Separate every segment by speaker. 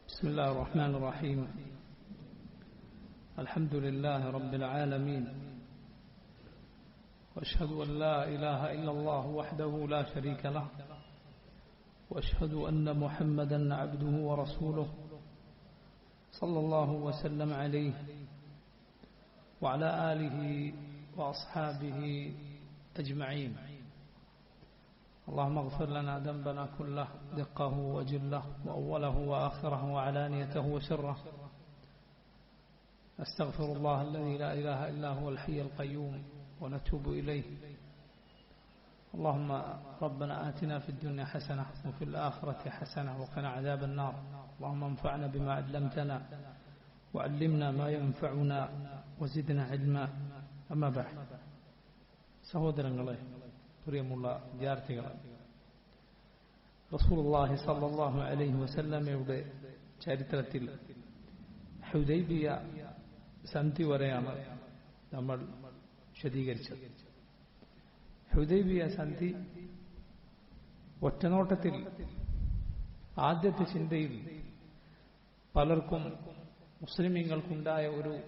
Speaker 1: بسم الله الرحمن الرحيم. الحمد لله رب العالمين، وأشهد أن لا إله إلا الله وحده لا شريك له، وأشهد أن محمدا عبده ورسوله صلى الله وسلم عليه وعلى آله وأصحابه أجمعين. اللهم اغفر لنا ذنبنا كله، دقه وجله وأوله وآخره وعلانيته وسره. أستغفر الله الذي لا إله إلا هو الحي القيوم ونتوب إليه. اللهم ربنا آتنا في الدنيا حسنة وفي الآخرة حسنة وقنا عذاب النار. اللهم انفعنا بما علمتنا وعلمنا ما ينفعنا وزدنا علما. أما بعد. സഹോദരങ്ങളെ, പ്രിയമുള്ള വിദ്യാർത്ഥികളെ, റസൂലുള്ളാഹി സ്വല്ലല്ലാഹു അലൈഹി വസല്ലമയുടെ ചരിത്രത്തിൽ ഹുദൈബിയ സന്ധി വരെയാണ് നമ്മൾ വിശദീകരിച്ചത്. ഹുദൈബിയ സന്ധി ഒറ്റനോട്ടത്തിൽ ആദ്യത്തെ ചിന്തയിൽ പലർക്കും മുസ്ലിമീങ്ങൾക്കുണ്ടായ ഒരു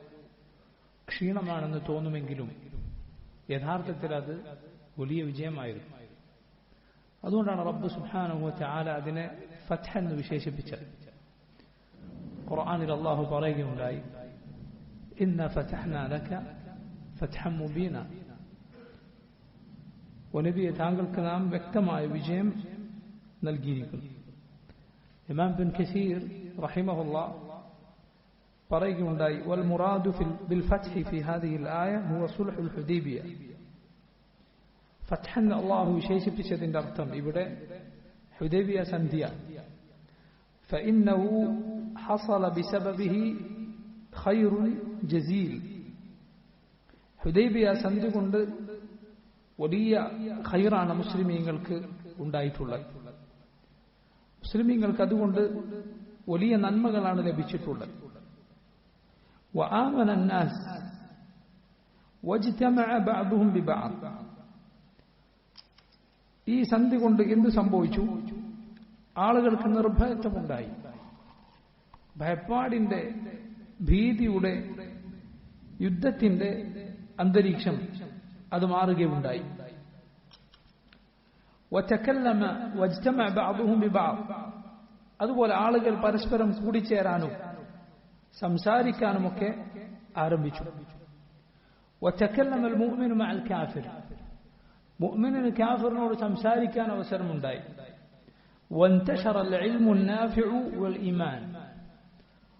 Speaker 1: ക്ഷീണമാണെന്ന് തോന്നുമെങ്കിലും യഥാർത്ഥത്തിൽ അത് വലിയ വിജയമായിരുന്നു. അതുകൊണ്ടാണ് റബ്ബ് സുബ്ഹാനഹു വ തആല അതിനെ ഫത്ഹ് എന്ന് വിശേഷിപ്പിച്ചത്. ഖുർആനിൽ അല്ലാഹു പറയുകയുണ്ടായി, ഇന്ന ഫതഹ്നാ ലക ഫത്ഹൻ മുബീന. നബിയെ, താങ്കൾക്ക് നാം വ്യക്തമായ വിജയം നൽകിയിരിക്കുന്നു. ഇമാം ഇബ്നു കസീർ റഹിമഹുല്ലാഹ് പറയുകയുണ്ടായി, വൽ മുറാദു ബിൽ ഫത്ഹി ഫി ഹാദിഹിൽ ആയ ഹുവ സുൽഹുൽ ഹുദൈബിയ. ഫത്ഹ് എന്ന് അല്ലാഹു വിശേഷിപ്പിച്ചതിന്റെ അർത്ഥം ഇവിടെ ഹുദൈബിയ സന്ധിയ. ഫഇന്നഹു ഹസല ബിസബബിഹി ഖൈറുൻ ജസീൽ. ഹുദൈബിയ സന്ധി കൊണ്ട് വലിയ ഖൈറാണ് മുസ്ലിമീങ്ങൾക്ക് ഉണ്ടായിട്ടുള്ളത്. മുസ്ലിമീങ്ങൾക്ക് അതുകൊണ്ട് വലിയ നന്മകളാണ് ലഭിച്ചിട്ടുള്ളത്. وآمن الناس واجتمع بعضهم ببعض. ഈ സന്ധി കൊണ്ട് എന്ത് സംഭവിച്ചു? ആളുകൾക്ക് നിർഭയത്വമുണ്ടായി. ഭയപ്പാടിന്റെ, ഭീതിയുടെ, യുദ്ധത്തിന്റെ അന്തരീക്ഷം അത് മാറുകയുണ്ടായി. وتكلم واجتمع بعضهم ببعض. അതുപോലെ ആളുകൾ പരസ്പരം കൂടിച്ചേരാനും സംസാരിക്കാനുമൊക്കെ ആരംഭിച്ചു. وتكلم المؤمن مع الكافر. മുഅ്മിനിന് കാഫിറിനോട് സംസാരിക്കാൻ അവസരമുണ്ടായി. وانتشر العلم النافع والإيمان.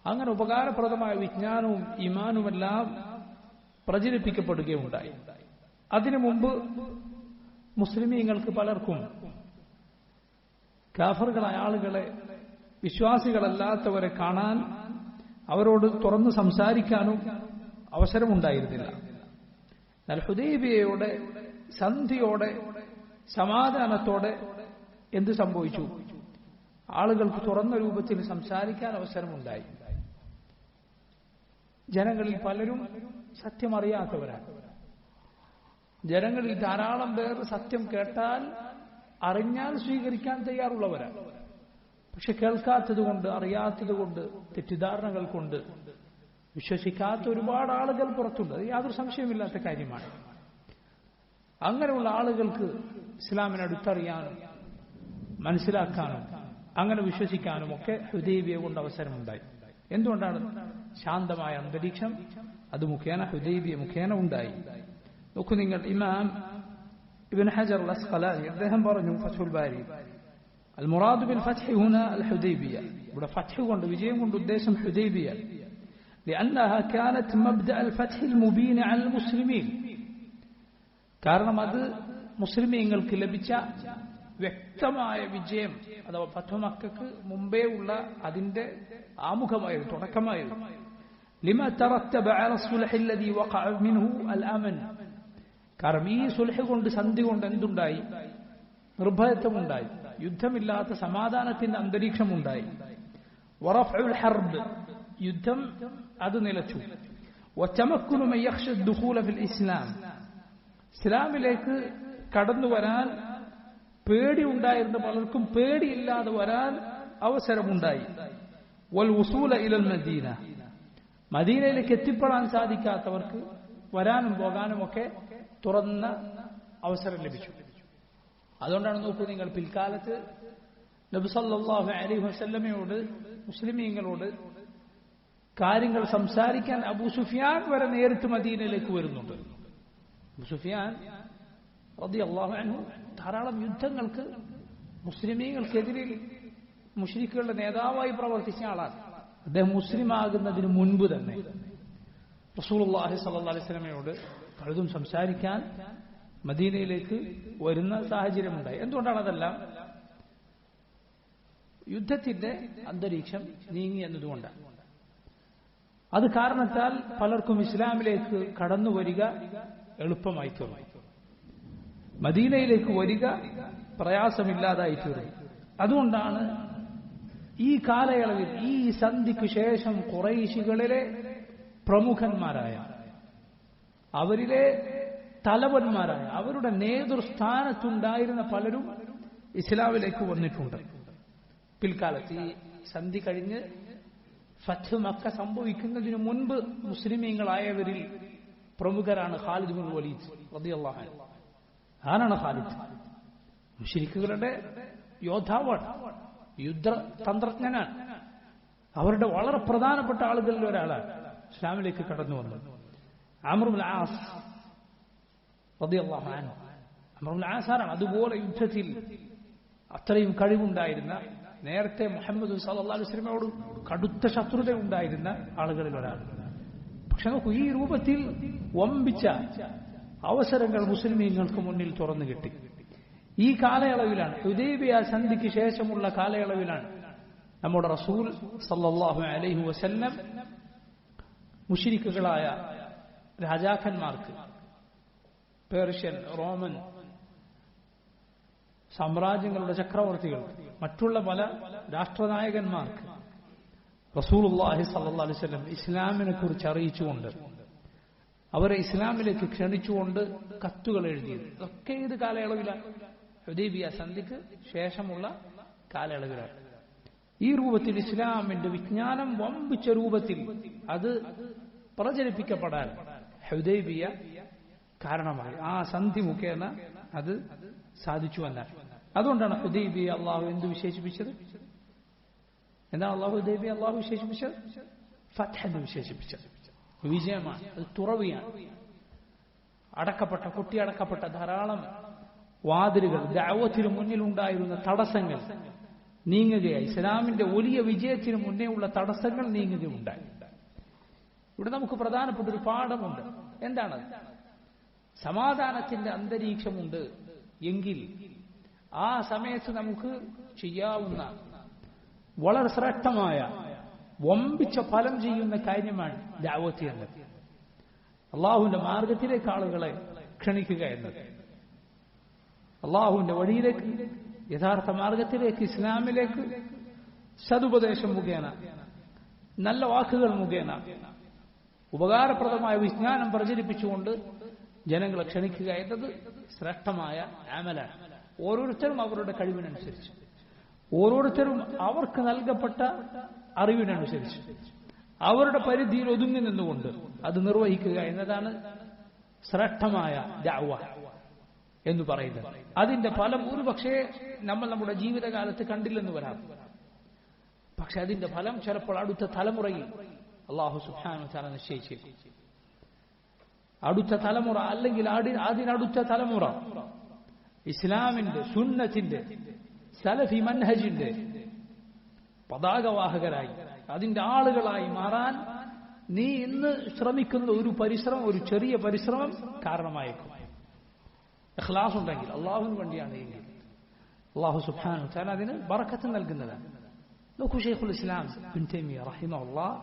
Speaker 1: അങ്ങനെ ഉപകാരപ്രദമായ വിജ്ഞാനവും ഈമാനുമെല്ലാം പ്രചരിപ്പിക്കപ്പെടുകയുണ്ടായി. അതിനു മുമ്പ് മുസ്ലിമീങ്ങൾക്ക് പലർക്കും കാഫിറുകളായ ആളുകളെ, വിശ്വാസികളല്ലാത്തവരെ കാണാൻ, അവരോട് തുറന്ന് സംസാരിക്കാനും അവസരമുണ്ടായിരുന്നില്ല. എന്നാൽ ഹുദൈബിയയുടെ സന്ധിയോടെ, സമാധാനത്തോടെ എന്ത് സംഭവിച്ചു? ആളുകൾക്ക് തുറന്ന രൂപത്തിൽ സംസാരിക്കാൻ അവസരമുണ്ടായി. ജനങ്ങളിൽ പലരും സത്യം അറിയാത്തവരാണ്. ജനങ്ങളിൽ ധാരാളം പേർ സത്യം കേട്ടാൽ, അറിഞ്ഞാൽ സ്വീകരിക്കാൻ തയ്യാറുള്ളവരാണ്. പക്ഷെ കേൾക്കാത്തതുകൊണ്ട്, അറിയാത്തതുകൊണ്ട്, തെറ്റിദ്ധാരണകൾ കൊണ്ട് വിശ്വസിക്കാത്ത ഒരുപാട് ആളുകൾ പുറത്തുണ്ട്. അത് യാതൊരു സംശയമില്ലാത്ത കാര്യമാണ്. അങ്ങനെയുള്ള ആളുകൾക്ക് ഇസ്ലാമിനെ അടുത്തറിയാനും മനസ്സിലാക്കാനും അങ്ങനെ വിശ്വസിക്കാനും ഒക്കെ ഹുദൈബിയ കൊണ്ട് അവസരമുണ്ടായി. എന്തുകൊണ്ടാണ്? ശാന്തമായ അന്തരീക്ഷം അത് മുഖേന, ഹുദൈബിയ മുഖേന ഉണ്ടായി. നോക്കൂ നിങ്ങൾ, ഇമാം ഇബ്നു ഹജർ അൽ അസ്ഖലാനി അദ്ദേഹം പറഞ്ഞു ഫത്ഹുൽ ബാരി, المراد بالفتح هنا الحديبية. ഇവിടെ ഫത്ഹ് കൊണ്ട്, വിജയം കൊണ്ട് ഉദ്ദേശം ഹുദൈബിയ. لأنها كانت مبدأ الفتح المبين على المسلمين. കാരണം അത് മുസ്ലിമീങ്ങൾക്ക് ലഭിച്ച വ്യക്തമായ വിജയം, അഥവാ ഫത്ഹു മക്കക്ക് മുമ്പേ ഉള്ള അതിന്റെ ആമുഖമായിരുന്നു, തുടക്കമായിരുന്നു. لما ترتب على الصلح الذي وقع منه الأمن. കാരണം ഈ സുൽഹ് കൊണ്ട്, സന്ധി കൊണ്ട് എന്തുണ്ടായി? നിർഭയത്വമുണ്ടായി, യുദ്ധമില്ലാത്ത സമാധാനത്തിന്റെ അന്തരീക്ഷമുണ്ടായി. വറഫഉൽ ഹർബ്, യുദ്ധം അത് നിലച്ചു. വതമക്കുനു മൻ യഖ്ശ ദുഖൂല ഫിൽ ഇസ്ലാം. ഇസ്ലാമിലേക്ക് കടന്നു വരാൻ പേടി ഉണ്ടായിരുന്ന പലർക്കും പേടിയില്ലാതെ വരാൻ അവസരമുണ്ടായി. വൽ വുസൂല ഇലൽ മദീന, മദീനയിലേക്ക് എത്തിപ്പെടാൻ സാധിക്കാത്തവർക്ക് വരാനും പോകാനും ഒക്കെ തുറന്ന അവസരം ലഭിച്ചു. അതുകൊണ്ടാണ് നോക്കൂ നിങ്ങൾ, പിൽക്കാലത്ത് നബി സല്ലല്ലാഹു അലൈഹി വസല്ലമയോട് മുസ്ലിമീങ്ങളോട് കാര്യങ്ങൾ സംസാരിക്കാൻ അബൂ സുഫിയാൻ വരെ നേരിട്ട് മദീനയിലേക്ക് വരുന്നുണ്ട്. അബൂ സുഫിയാൻ റളിയല്ലാഹു അൻഹു ധാരാളം യുദ്ധങ്ങൾക്ക് മുസ്ലിമീങ്ങൾക്കെതിരിൽ മുശ്രിക്കുകളുടെ നേതാവായി പ്രവർത്തിച്ച ആളാണ്. അദ്ദേഹം മുസ്ലിം ആകുന്നതിന് മുൻപ് തന്നെ റസൂലുള്ളാഹി സ്വല്ലല്ലാഹു അലൈഹി വസല്ലമയോട് പലതും സംസാരിക്കാൻ മദീനയിലേക്ക് വരുന്ന സാഹചര്യമുണ്ടായി. എന്തുകൊണ്ടാണ് അതെല്ലാം? യുദ്ധത്തിന്റെ അന്തരീക്ഷം നീങ്ങി എന്നതുകൊണ്ടാണ്. അത് കാരണത്താൽ പലർക്കും ഇസ്ലാമിലേക്ക് കടന്നു വരിക എളുപ്പമായി തീർന്നു. മദീനയിലേക്ക് വരിക പ്രയാസമില്ലാതായി തീർന്നു. അതുകൊണ്ടാണ് ഈ കാലയളവിൽ, ഈ സന്ധിക്ക് ശേഷം ഖുറൈശികളിലെ പ്രമുഖന്മാരായ, അവരിലെ തലവന്മാരായ, അവരുടെ നേതൃസ്ഥാനത്തുണ്ടായിരുന്ന പലരും ഇസ്ലാമിലേക്ക് വന്നിട്ടുണ്ട്. പിൽക്കാലത്ത് ഈ സന്ധി കഴിഞ്ഞ് ഫത്ഹ് മക്ക സംഭവിക്കുന്നതിന് മുൻപ് മുസ്ലിമീങ്ങളായവരിൽ പ്രമുഖരാണ് ഖാലിദ് ബിൻ വലീദ് റളിയല്ലാഹു അൻഹു. ആരാണ് ഖാലിദ്? മുശ്രിക്കുകളുടെ യോദ്ധാവാണ്, യുദ്ധതന്ത്രജ്ഞനാണ്. അവരുടെ വളരെ പ്രധാനപ്പെട്ട ആളുകളിൽ ഒരാളാണ് ഇസ്ലാമിലേക്ക് കടന്നു വന്നത്. അംർ ഇബ്നുൽ ആസ് റളിയല്ലാഹു അൻഹു. അംർ ഇബ്നുൽ ആസ് ആണ് അതുപോലെ യുദ്ധത്തിൽ അത്രയും കഴിവുണ്ടായിരുന്ന, നേരത്തെ മുഹമ്മദ് സല്ലല്ലാഹു അലൈഹി വസല്ലമയോട് കടുത്ത ശത്രുത ഉണ്ടായിരുന്ന ആളുകളിൽ ഒരാൾ. പക്ഷെ നോക്കൂ, ഈ രൂപത്തിൽ വമ്പിച്ച അവസരങ്ങൾ മുസ്ലിമീങ്ങൾക്ക് മുന്നിൽ തുറന്നു കിട്ടി. ഈ കാലയളവിലാണ്, ഹുദൈബിയ സന്ധിക്ക് ശേഷമുള്ള കാലയളവിലാണ് നമ്മുടെ റസൂൽ സല്ലല്ലാഹു അലൈഹി വസല്ലം മുശ്രിക്കുകളായ രാജാക്കന്മാർക്ക്, പേർഷ്യൻ, റോമൻ സാമ്രാജ്യങ്ങളുടെ ചക്രവർത്തികൾ, മറ്റുള്ള പല രാഷ്ട്രനായകന്മാർക്ക് റസൂലുള്ളാഹി സ്വല്ലല്ലാഹു അലൈഹി വസല്ലം ഇസ്ലാമിനെ കുറിച്ച് അറിയിച്ചുകൊണ്ട്, അവരെ ഇസ്ലാമിലേക്ക് ക്ഷണിച്ചുകൊണ്ട് കത്തുകൾ എഴുതിയത്. ഇതൊക്കെ ഏത് കാലയളവിലാണ്? ഹുദൈബിയ സന്ധിക്ക് ശേഷമുള്ള കാലയളവിലാണ്. ഈ രൂപത്തിൽ ഇസ്ലാമിന്റെ വിജ്ഞാനം വമ്പിച്ച രൂപത്തിൽ അത് പ്രചരിപ്പിക്കപ്പെടാൻ ഹുദൈബിയ കാരണമായി. ആ സന്ധി മുഖേന അത് സാധിച്ചു എന്നാൽ. അതുകൊണ്ടാണ് ഹുദൈബിയ അള്ളാഹു എന്ത് വിശേഷിപ്പിച്ചത്? എന്താണ് ഹുദൈബിയ അള്ളാഹു വിശേഷിപ്പിച്ചത്? ഫത്ഹ് എന്ന് വിശേഷിപ്പിച്ചത്. വിജയമാണ്, അത് തുറവിയാണ്. കൊട്ടിയടക്കപ്പെട്ട ധാരാളം വാതിലുകൾ, ദഅവത്തിന് മുന്നിലുണ്ടായിരുന്ന തടസ്സങ്ങൾ നീങ്ങുകയായി. ഇസ്ലാമിന്റെ വലിയ വിജയത്തിന് മുന്നേ ഉള്ള തടസ്സങ്ങൾ നീങ്ങുകയുണ്ടായി. ഇവിടെ നമുക്ക് പ്രധാനപ്പെട്ട ഒരു പാഠമുണ്ട്. എന്താണ്? സമാധാനത്തിന്റെ അന്തരീക്ഷമുണ്ട് എങ്കിൽ ആ സമയത്ത് നമുക്ക് ചെയ്യാവുന്ന വളരെ ശ്രേഷ്ഠമായ വമ്പിച്ച ഫലം ചെയ്യുന്ന കാര്യമാണ് ദഅവത്ത് എന്നത്. അള്ളാഹുവിന്റെ മാർഗത്തിലേക്ക് ആളുകളെ ക്ഷണിക്കുക എന്നത്, അള്ളാഹുവിന്റെ വഴിയിലേക്ക്, യഥാർത്ഥ മാർഗത്തിലേക്ക്, ഇസ്ലാമിലേക്ക് സതുപദേശം മുഖേന, നല്ല വാക്കുകൾ മുഖേന, ഉപകാരപ്രദമായ വിജ്ഞാനം പ്രചരിപ്പിച്ചുകൊണ്ട് ജനങ്ങളെ ക്ഷണിക്കുക എന്നത് ശ്രേഷ്ഠമായ അമലാണ്. ഓരോരുത്തരും അവരുടെ കഴിവിനനുസരിച്ച്, ഓരോരുത്തരും അവർക്ക് നൽകപ്പെട്ട അറിവിനനുസരിച്ച്, അവരുടെ പരിധിയിൽ ഒതുങ്ങി നിന്നുകൊണ്ട് അത് നിർവഹിക്കുക എന്നതാണ് ശ്രേഷ്ഠമായ ദഅവ എന്ന് പറയുന്നത്. അതിന്റെ ഫലം ഒരുപക്ഷേ നമ്മൾ നമ്മുടെ ജീവിതകാലത്ത് കണ്ടില്ലെന്ന് വരാം. പക്ഷെ അതിന്റെ ഫലം ചിലപ്പോൾ അടുത്ത തലമുറയിൽ അല്ലാഹു സുബ്ഹാനഹു വ തആല നിശ്ചയിച്ചേക്കും. അടുത്ത തലമുറ, അല്ലെങ്കിൽ അതിനടുത്ത തലമുറ ഇസ്ലാമിന്റെ, സുന്നത്തിന്റെ, സലഫി മൻഹജിന്റെ പതാകവാഹകരായി, അതിന്റെ ആളുകളായി മാറാൻ നീ ഇന്ന് ശ്രമിക്കുന്ന ഒരു പരിശ്രമം, ഒരു ചെറിയ പരിശ്രമം കാരണമായേക്കും. ഇഖ്ലാസ് ഉണ്ടെങ്കിൽ, അള്ളാഹുവിന് വേണ്ടിയാണ് എങ്കിൽ, അള്ളാഹു സുബ്ഹാനഹു വ തആല അതിന് ബറക്കത്ത് നൽകുന്നതാണ്. നോക്കൂ, ശൈഖുൽ ഇസ്ലാം ഇബ്നു തൈമിയ്യ റഹിമഹുല്ലാഹ്,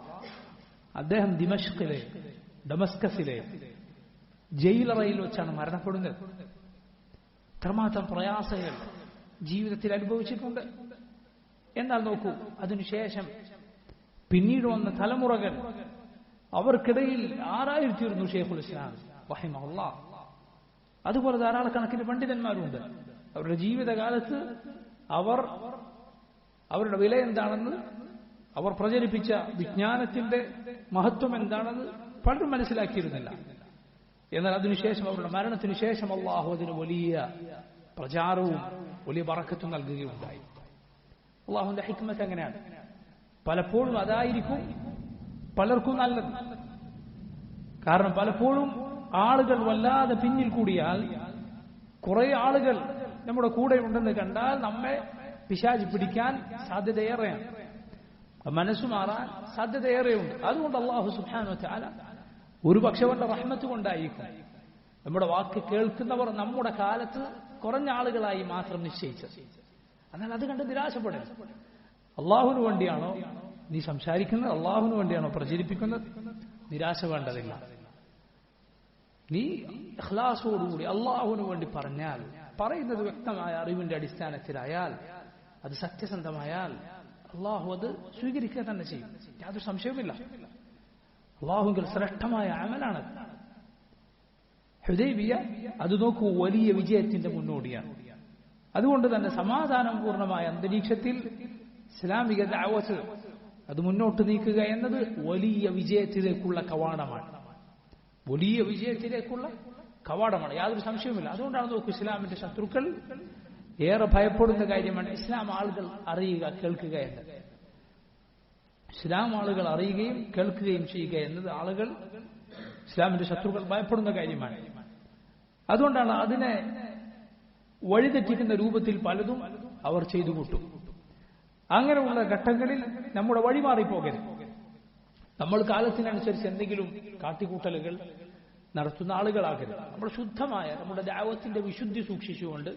Speaker 1: അദ്ദേഹം ദിമഷ്കിലെ, ഡമസ്കസിലെ ജയിലറയിൽ വെച്ചാണ് മരണപ്പെടുന്നത്. എത്രമാത്രം പ്രയാസങ്ങൾ ജീവിതത്തിൽ അനുഭവിച്ചിട്ടുണ്ട്. എന്നാൽ നോക്കൂ, അതിനുശേഷം പിന്നീട് വന്ന തലമുറകൾ, അവർക്കിടയിൽ ആരായിത്തീർന്നു ശൈഖുൽ ഇസ്ലാം റഹിമഹുല്ലാഹ്. അതുപോലെ ധാരാളക്കണക്കിന് പണ്ഡിതന്മാരുണ്ട്. അവരുടെ ജീവിതകാലത്ത് അവർ അവരുടെ വില എന്താണെന്ന്, അവർ പ്രചരിപ്പിച്ച വിജ്ഞാനത്തിന്റെ മഹത്വം എന്താണെന്ന് പലരും മനസ്സിലാക്കിയിരുന്നില്ല. എന്നാൽ അതിനുശേഷം, അവരുടെ മരണത്തിനു ശേഷം അള്ളാഹു അതിന് വലിയ പ്രചാരവും വലിയ ബറക്കത്തും നൽകുകയുണ്ടായി. അള്ളാഹുവിന്റെ ഹിക്മത്ത് എങ്ങനെയാണ്? പലപ്പോഴും അതായിരിക്കും പലർക്കും നല്ലത്. കാരണം പലപ്പോഴും ആളുകൾ വല്ലാതെ പിന്നിൽ കൂടിയാൽ, കുറെ ആളുകൾ നമ്മുടെ കൂടെ ഉണ്ടെന്ന് കണ്ടാൽ നമ്മെ പിശാച് പിടിക്കാൻ സാധ്യതയേറെയാണ്, മനസ്സു മാറാൻ സാധ്യതയേറെയുണ്ട്. അതുകൊണ്ട് അല്ലാഹു സുബ്ഹാനഹു വ തആല ഒരുപക്ഷെ അവന്റെ റഹ്മത്ത് കൊണ്ടായിരിക്കും നമ്മുടെ വാക്ക് കേൾക്കുന്നവർ നമ്മുടെ കാലത്ത് കുറഞ്ഞ ആളുകളായി മാത്രം നിശ്ചയിച്ചത്. എന്നാൽ അത് കണ്ട് നിരാശപ്പെടരുത്. അള്ളാഹുവിന് വേണ്ടിയാണോ നീ സംസാരിക്കുന്നത്, അള്ളാഹുവിന് വേണ്ടിയാണോ പ്രചരിപ്പിക്കുന്നത്, നിരാശ വേണ്ടതില്ല. നീ ഇഖ്ലാസോടുകൂടി അള്ളാഹുവിന് വേണ്ടി പറഞ്ഞാൽ, പറയുന്നത് വ്യക്തമായ അറിവിന്റെ അടിസ്ഥാനത്തിലായാൽ, അത് സത്യസന്ധമായാൽ അള്ളാഹു അത് സ്വീകരിക്കുക തന്നെ ചെയ്യും. യാതൊരു സംശയവുമില്ല. അള്ളാഹുവിൽ ശ്രേഷ്ഠമായ അമലാണ് ഹുദൈബിയ. അത് നോക്കൂ, വലിയ വിജയത്തിന്റെ മുന്നോടിയാണ്. അതുകൊണ്ട് തന്നെ സമാധാനം പൂർണ്ണമായ അന്തരീക്ഷത്തിൽ ഇസ്ലാമിക ദഅവത്ത് അത് മുന്നോട്ട് നീക്കുക എന്നത് വലിയ വിജയത്തിലേക്കുള്ള കവാടമാണ്. വലിയ വിജയത്തിലേക്കുള്ള കവാടമാണ്, യാതൊരു സംശയവുമില്ല. അതുകൊണ്ടാണ് നോക്കൂ, ഇസ്ലാമിന്റെ ശത്രുക്കൾ ഏറെ ഭയപ്പെടുന്ന കാര്യമാണ് ഇസ്ലാം ആളുകൾ അറിയുക, കേൾക്കുക എന്നത്. ഇസ്ലാം ആളുകൾ അറിയുകയും കേൾക്കുകയും ചെയ്യുക എന്നത് ആളുകൾ, ഇസ്ലാമിന്റെ ശത്രുക്കൾ ഭയപ്പെടുന്ന കാര്യമാണ്. അതുകൊണ്ടാണ് അതിനെ വഴിതെറ്റിക്കുന്ന രൂപത്തിൽ പലതും അവർ ചെയ്തു കൂട്ടും. അങ്ങനെയുള്ള ഘട്ടങ്ങളിൽ നമ്മുടെ വഴിമാറിപ്പോകരുത്. നമ്മൾ കാലത്തിനനുസരിച്ച് എന്തെങ്കിലും കാട്ടിക്കൂട്ടലുകൾ നടത്തുന്ന ആളുകളാകരുത്. നമ്മൾ ശുദ്ധമായ നമ്മുടെ ദഅവത്തിന്റെ വിശുദ്ധി സൂക്ഷിച്ചുകൊണ്ട്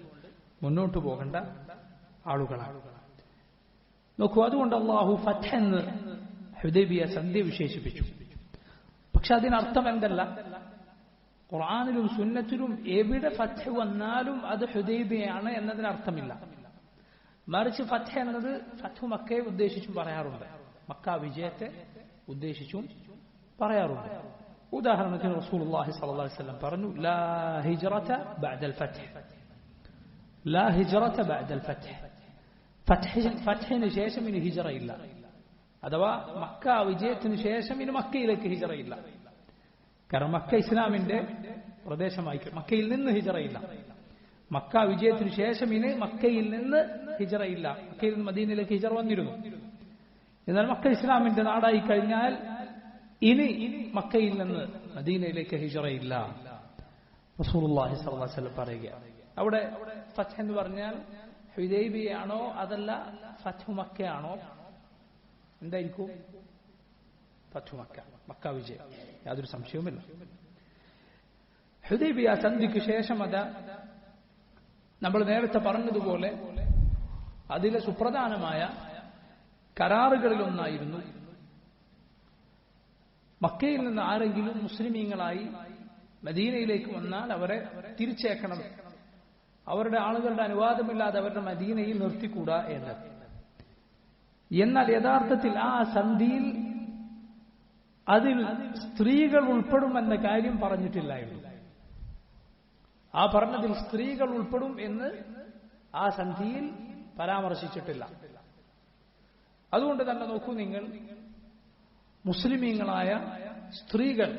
Speaker 1: മുന്നോട്ട് പോകേണ്ട ആളുകളാണ്. നോക്കൂ, അതുകൊണ്ട് അല്ലാഹു ഫത്ഹ് എന്ന് ഹുദൈബിയ സന്ധി വിശേഷിപ്പിച്ചു. പക്ഷെ അതിനർത്ഥം എന്തല്ല, ഖുർആനിലും സുന്നത്തിലും എവിടെ ഫത്ഹ് വന്നാലും അത് ഹുദൈബിയാണ് എന്നതിനർത്ഥമില്ല. മറിച്ച് ഫത്ഹ് എന്നത് ഫത്ഹു മക്കയെ ഉദ്ദേശിച്ചും പറയാറുണ്ട്, മക്ക വിജയത്തെ ഉദ്ദേശിച്ചും പറയാറുണ്ട്. ഉദാഹരണത്തിന് റസൂലുള്ളാഹി സ്വല്ലല്ലാഹു അലൈഹി വസല്ലം പറഞ്ഞു, ലാ ഹിജ്റത ബഅദൽ ഫത്ഹ്, ലാ ഹിജ്റത ബഅദൽ ഫത്ഹ്. ഫത്ഹിന് ശേഷം ഇനി ഹിജ്റയില്ല, അഥവാ മക്ക വിജയത്തിന് ശേഷം ഇനി മക്കയിലേക്ക് ഹിജ്റയില്ല. കാരണം മക്ക ഇസ്ലാമിന്റെ പ്രദേശമായി, മക്കയിൽ നിന്ന് ഹിജ്റയില്ല. മക്ക വിജയത്തിന് ശേഷം ഇനി മക്കയിൽ നിന്ന് ഹിജ്റയില്ല. മക്കയിൽ നിന്ന് മദീനയിലേക്ക് ഹിജ്റ വന്നിരുന്നു. എന്നാൽ മക്ക ഇസ്ലാമിന്റെ നാടായി കഴിഞ്ഞാൽ ഇനി മക്കയിൽ നിന്ന് മദീനയിലേക്ക് ഹിജ്റയില്ല. റസൂലുള്ളാഹി സ്വല്ലല്ലാഹു അലൈഹി വസല്ലം പറയുക. അവിടെ ഫത്ഹ് എന്ന് പറഞ്ഞാൽ ഹുദൈബിയാണോ അതല്ല ഫത്ഹു മക്കയാണോ? എന്തായിരിക്കും? ഫത്ഹു മക്ക, മക്ക വിജയം, യാതൊരു സംശയവുമില്ല. ഹുദൈബിയ സന്ധിക്ക് ശേഷം അത് നമ്മൾ നേരത്തെ പറഞ്ഞതുപോലെ അതിലെ സുപ്രധാനമായ കരാറുകളിലൊന്നായിരുന്നു മക്കയിൽ നിന്ന് ആരെങ്കിലും മുസ്ലിമീങ്ങളായി മദീനയിലേക്ക് വന്നാൽ അവരെ തിരിച്ചേക്കണം, അവരുടെ ആളുകളുടെ അനുവാദമില്ലാതെ അവരുടെ മദീനയിൽ നിർത്തിക്കൂടാ എന്നത്. എന്നാൽ യഥാർത്ഥത്തിൽ ആ സന്ധിയിൽ അതിൽ സ്ത്രീകൾ ഉൾപ്പെടുമെന്ന കാര്യം പറഞ്ഞിട്ടില്ലായിരുന്നു. ആ പറഞ്ഞതിൽ സ്ത്രീകൾ ഉൾപ്പെടും എന്ന് ആ സന്ധിയിൽ പരാമർശിച്ചിട്ടില്ല. അതുകൊണ്ട് തന്നെ നോക്കൂ നിങ്ങൾ, മുസ്ലിമീങ്ങളായ സ്ത്രീകൾ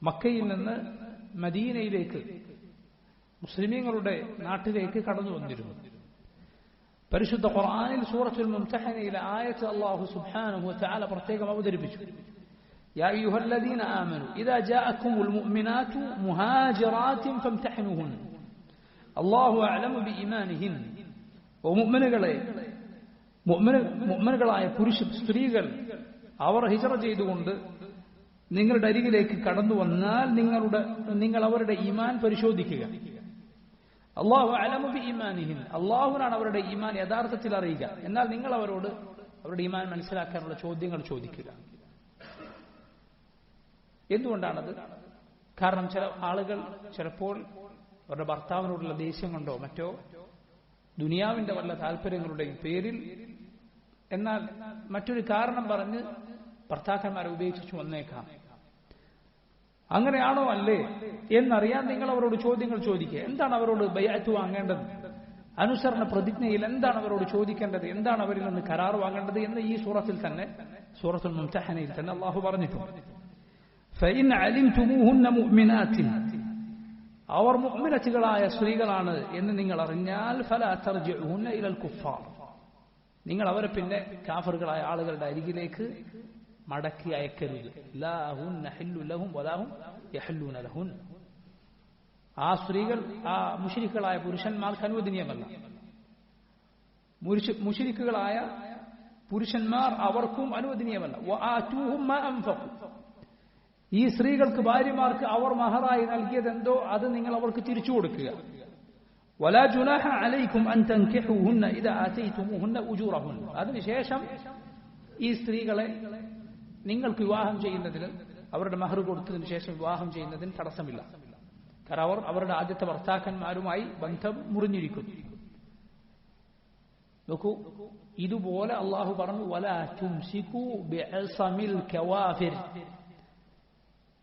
Speaker 1: മക്കയിൽ നിന്ന് മദീനയിലേക്ക്, മുസ്ലിമീങ്ങളുടെ നാട്ടിലേക്ക് കടന്നു വന്നിരുന്നു. പരിശുദ്ധ ഖുർആനിൽ സൂറത്തുൽ മുംതഹനയിലെ ആയത്ത് അല്ലാഹു സുബ്ഹാനഹു വ തആല പ്രത്യേകം അവതരിപ്പിച്ചു. യാ അയ്യുഹല്ലദീന ആമനു ഇദാ ജാഅകുമുൽ മുഅ്മിനാതു മുഹാജിറാത്തിൻ ഫംതഹിനുഹുൻ അല്ലാഹു അഅലമു ബിഈമാനിഹിൻ. ഓ മുഅ്മിനുകളായ പുരുഷ സ്ത്രീകൾ അവർ ഹിജ്റ ചെയ്തുകൊണ്ട് നിങ്ങളുടെ അരികിലേക്ക് കടന്നു വന്നാൽ നിങ്ങൾ അവരുടെ ഈമാൻ പരിശോധിക്കുക. അല്ലാഹു അഅലമു ബിഈമാനിഹിൻ, അല്ലാഹുവാണ് അവരുടെ ഈമാൻ യഥാർത്ഥത്തിൽ അറിയുക. എന്നാൽ നിങ്ങൾ അവരോട് അവരുടെ ഈമാൻ മനസ്സിലാക്കാനുള്ള ചോദ്യങ്ങൾ ചോദിക്കുക. എന്തുകൊണ്ടാണത്? കാരണം ചില ആളുകൾ ചിലപ്പോൾ അവരുടെ ഭർത്താവിനോടുള്ള ദേഷ്യം കൊണ്ടോ മറ്റോ ദുനിയാവിന്റെ വല്ല താല്പര്യങ്ങളുടെയും പേരിൽ, എന്നാൽ മറ്റൊരു കാരണം പറഞ്ഞ് ഭർത്താക്കന്മാരെ ഉപേക്ഷിച്ചു വന്നേക്കാം. അങ്ങനെയാണോ അല്ലേ എന്നറിയാൻ നിങ്ങൾ അവരോട് ചോദ്യങ്ങൾ ചോദിക്കുക. എന്താണ് അവരോട് ബൈഅത്ത് വാങ്ങേണ്ടത്, അനുസരണ പ്രതിജ്ഞയിൽ എന്താണ് അവരോട് ചോദിക്കേണ്ടത്, എന്താണ് അവരിൽ നിന്ന് കരാർ വാങ്ങേണ്ടത് എന്ന് ഈ സൂറത്തിൽ തന്നെ, സൂറത്തുൽ മുംതഹനയിൽ തന്നെ അള്ളാഹു പറഞ്ഞിട്ടുണ്ട്. فإن علمتموهن مؤمنات, അവർ മുഅ്മിനത്തുകളായ സ്ത്രീകളാണ് എന്ന് നിങ്ങൾ അറിഞ്ഞാൽ فلا ترجعوهن إلى الكفار, നിങ്ങൾ അവരെ പിന്നെ കാഫറുകളായ ആളുകളുടെ അരികിലേക്ക് മടക്കി അയക്കരുത്. ലാ ഹുന്ന ഹില്ലു ലഹും വലാ ഹും യഹല്ലൂന ലഹുൻ, ആ സ്ത്രീകൾ ആ മുശ്രിക്കുകളായ പുരുഷന്മാർക്ക് അനുവദനീയമല്ല. മുശ്രിക്കുകളായ പുരുഷന്മാർ അവർക്കും അനുവദനീയമല്ല. വആതൂഹും മാ അൻഫഖു, ഈ സ്ത്രീകൾക്ക് ഭാര്യമാർക്ക് അവർ മഹറായി നൽകിയതെന്തോ അത് നിങ്ങൾ അവർക്ക് തിരിച്ചു കൊടുക്കുക. വലാ ജുനാഹ അലൈക്കും അൻ തൻകിഹൂഹുന്ന ഇദാ ആതൈതുമൂഹുന്ന ഉജൂറഹുന്ന, അതിനുശേഷം ഈ സ്ത്രീകളെ നിങ്ങൾക്ക് വിവാഹം ചെയ്യുന്നതിന്, അവരുടെ മഹർ കൊടുത്തതിന് ശേഷം വിവാഹം ചെയ്യുന്നതിന് തടസ്സമില്ല. കാരണം അവർ അവരുടെ ആദ്യത്തെ ഭർത്താക്കന്മാരുമായി ബന്ധം മുറിഞ്ഞിരിക്കുന്നു. നോക്കൂ, ഇതുപോലെ അള്ളാഹു പറഞ്ഞു വലാ തുംസികൂ ബിഅസമിൽ കവാഫിർ.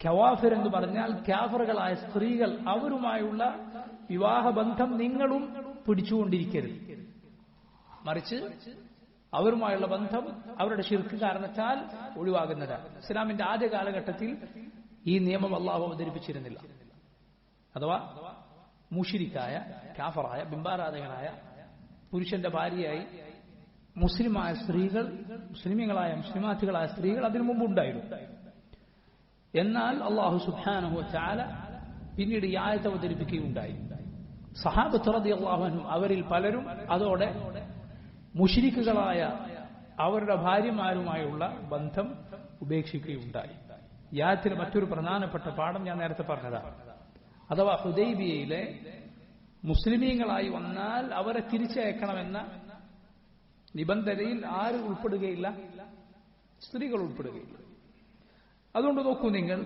Speaker 1: കവാഫിർ എന്ന് പറഞ്ഞാൽ കാഫറുകളായ സ്ത്രീകൾ, അവരുമായുള്ള വിവാഹബന്ധം നിങ്ങളും പിടിച്ചുകൊണ്ടിരിക്കരുത്. മറിച്ച് അവരുമായുള്ള ബന്ധം അവരുടെ ശിർക്ക് കാരണത്താൽ ഒഴിവാകുന്നതാണ്. ഇസ്ലാമിന്റെ ആദ്യ കാലഘട്ടത്തിൽ ഈ നിയമം അള്ളാഹു അവതരിപ്പിച്ചിരുന്നില്ല. അഥവാ മുശ്രിക്കായ കാഫറായ ബിംബാരാധകനായ പുരുഷന്റെ ഭാര്യയായി മുസ്ലിമായ സ്ത്രീകൾ, മുസ്ലിമീങ്ങളായ മുസ്ലിമാത്തുകളായ സ്ത്രീകൾ അതിനു മുമ്പ് ഉണ്ടായിരുന്നു. എന്നാൽ അള്ളാഹു സുബ്ഹാനഹു വതആല പിന്നീട് ഈ ആയത്ത് അവതരിപ്പിക്കുകയുണ്ടായി. സഹാബത്ത് റളിയല്ലാഹു അൻഹും അവരിൽ പലരും അതോടെ മുശ്രിക്കുകളായ അവരുടെ ഭാര്യമാരുമായുള്ള ബന്ധം ഉപേക്ഷിക്കുകയുണ്ടായി. ഈ ആയത്തിലെ മറ്റൊരു പ്രധാനപ്പെട്ട പാഠം ഞാൻ നേരത്തെ പറഞ്ഞതാണ്. അഥവാ ഹുദൈബിയയിലെ മുസ്ലിമീങ്ങളായി വന്നാൽ അവരെ തിരിച്ചയക്കണമെന്ന നിബന്ധനയിൽ ആര് ഉൾപ്പെടുകയില്ല? സ്ത്രീകൾ ഉൾപ്പെടുകയില്ല. അതുകൊണ്ട് നോക്കൂ നിങ്ങൾ,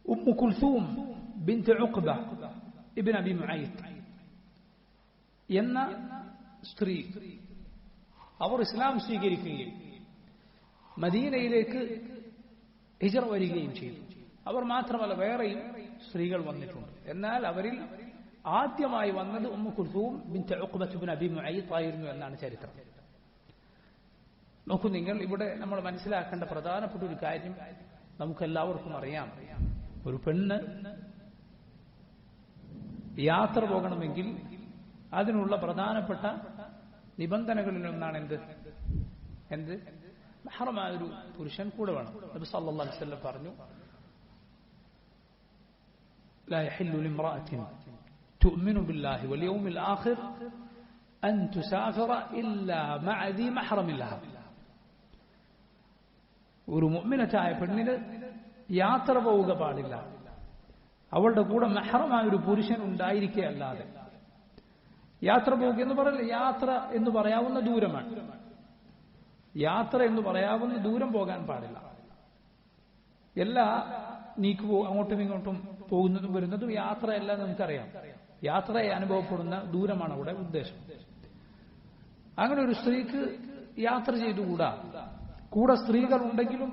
Speaker 1: ഉമ്മു കുൽസൂം ബിൻത് ഉഖ്ബ ഇബ്നു അബി മുഅയ്ത് എന്ന സ്ത്രീ, അവർ ഇസ്ലാം സ്വീകരിക്കുകയും മദീനയിലേക്ക് ഹിജ്റ വരികയും ചെയ്തു. അവർ മാത്രമല്ല, വേറെയും സ്ത്രീകൾ വന്നിട്ടുണ്ട്. എന്നാൽ അവരിൽ ആദ്യമായി വന്നത് ഉമ്മു കുൽസൂം ബിൻത് ഉഖ്ബ ഇബ്നു അബി മുഅയ്ത് ആയിരുന്നു എന്നാണ് ചരിത്രം. നോക്കൂ നിങ്ങൾ, ഇവിടെ നമ്മൾ മനസ്സിലാക്കേണ്ട പ്രധാനപ്പെട്ട ഒരു കാര്യം നമുക്കെല്ലാവർക്കും അറിയാം. ഒരു പെണ്ണ് യാത്ര പോകണമെങ്കിൽ അതിനുള്ള പ്രധാനപ്പെട്ട നിബന്ധനകളിൽ ഒന്നാണ് എന്ത് മഹ്റമായ ഒരു പുരുഷൻ കൂടെ വേണം. നബി സല്ലല്ലാഹു അലൈഹി വസല്ലം പറഞ്ഞു, لا يحل لامرأة تؤمن بالله واليوم الآخر أن تسافر إلا مع ذي محرم لها. ഒരു മുഅ്മിനത്തായ പെണ്ണിന് യാത്ര പോവുക പാടില്ല അവളുടെ കൂടെ മഹ്റമായ ഒരു പുരുഷൻ ഉണ്ടായിരിക്കുകയല്ലാതെ. യാത്ര പോവുക എന്ന് പറയില്ല, യാത്ര എന്ന് പറയാവുന്ന ദൂരമാണ്. യാത്ര എന്ന് പറയാവുന്ന ദൂരം പോകാൻ പാടില്ല. എല്ലാ അങ്ങോട്ടും ഇങ്ങോട്ടും പോകുന്നതും വരുന്നതും യാത്രയല്ല, നമുക്കറിയാം. യാത്രയെ അനുഭവപ്പെടുന്ന ദൂരമാണ് അവിടെ ഉദ്ദേശം. അങ്ങനെ ഒരു സ്ത്രീക്ക് യാത്ര ചെയ്തുകൂടാ. കൂടെ സ്ത്രീകൾ ഉണ്ടെങ്കിലും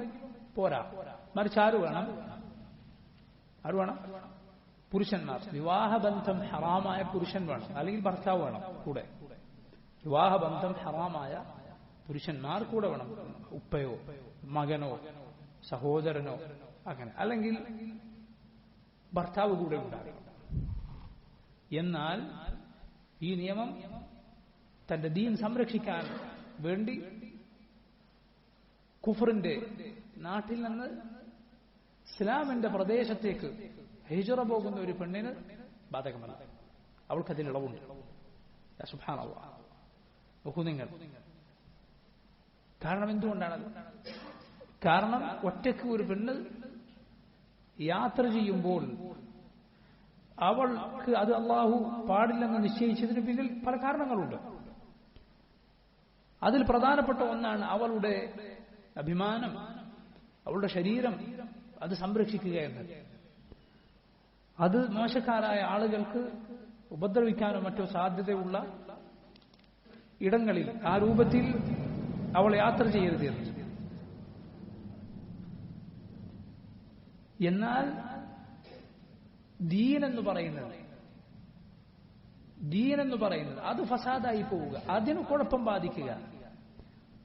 Speaker 1: പോരാ, മറിച്ച് ആര് വേണം? പുരുഷന്മാർ. വിവാഹബന്ധം ഹറാമായ പുരുഷൻ വേണം, അല്ലെങ്കിൽ ഭർത്താവ് വേണം കൂടെ. വിവാഹബന്ധം ഹറാമായ പുരുഷന്മാർ കൂടെ വേണം. ഉപ്പയോ മകനോ സഹോദരനോ അങ്ങനെ, അല്ലെങ്കിൽ ഭർത്താവ് കൂടെ ഉണ്ടാകണം. എന്നാൽ ഈ നിയമം തന്റെ ദീൻ സംരക്ഷിക്കാൻ വേണ്ടി കുഫറിന്റെ നാട്ടിൽ നിന്ന് ഇസ്ലാമിന്റെ പ്രദേശത്തേക്ക് ഹിജ്റ പോകുന്ന ഒരു പെണ്ണിന് ബാധകമല്ല. അവൾക്കതിൽ ഇളവുണ്ട്. സുബ്ഹാനല്ലാഹ്. നോക്കൂ നിങ്ങൾ, കാരണം എന്തുകൊണ്ടാണത്? കാരണം ഒറ്റയ്ക്ക് ഒരു പെണ്ണ് യാത്ര ചെയ്യുമ്പോൾ അവൾക്ക് അത് അള്ളാഹു പാടില്ലെന്ന് നിശ്ചയിച്ചതിന് പിന്നിൽ പല കാരണങ്ങളുണ്ട്. അതിൽ പ്രധാനപ്പെട്ട ഒന്നാണ് അവളുടെ അഭിമാനം, അവളുടെ ശരീരം അത് സംരക്ഷിക്കുക എന്നത്. അത് മോശക്കാരായ ആളുകൾക്ക് ഉപദ്രവിക്കാനോ മറ്റോ സാധ്യതയുള്ള ഇടങ്ങളിൽ ആ രൂപത്തിൽ അവൾ യാത്ര ചെയ്യരുത് എന്ന്. എന്നാൽ ദീൻ എന്ന് പറയുന്നത് ദീൻ എന്ന് പറയുന്നത് അത് ഫസാദായി പോവുക, അതിന് കുഴപ്പം ബാധിക്കുക.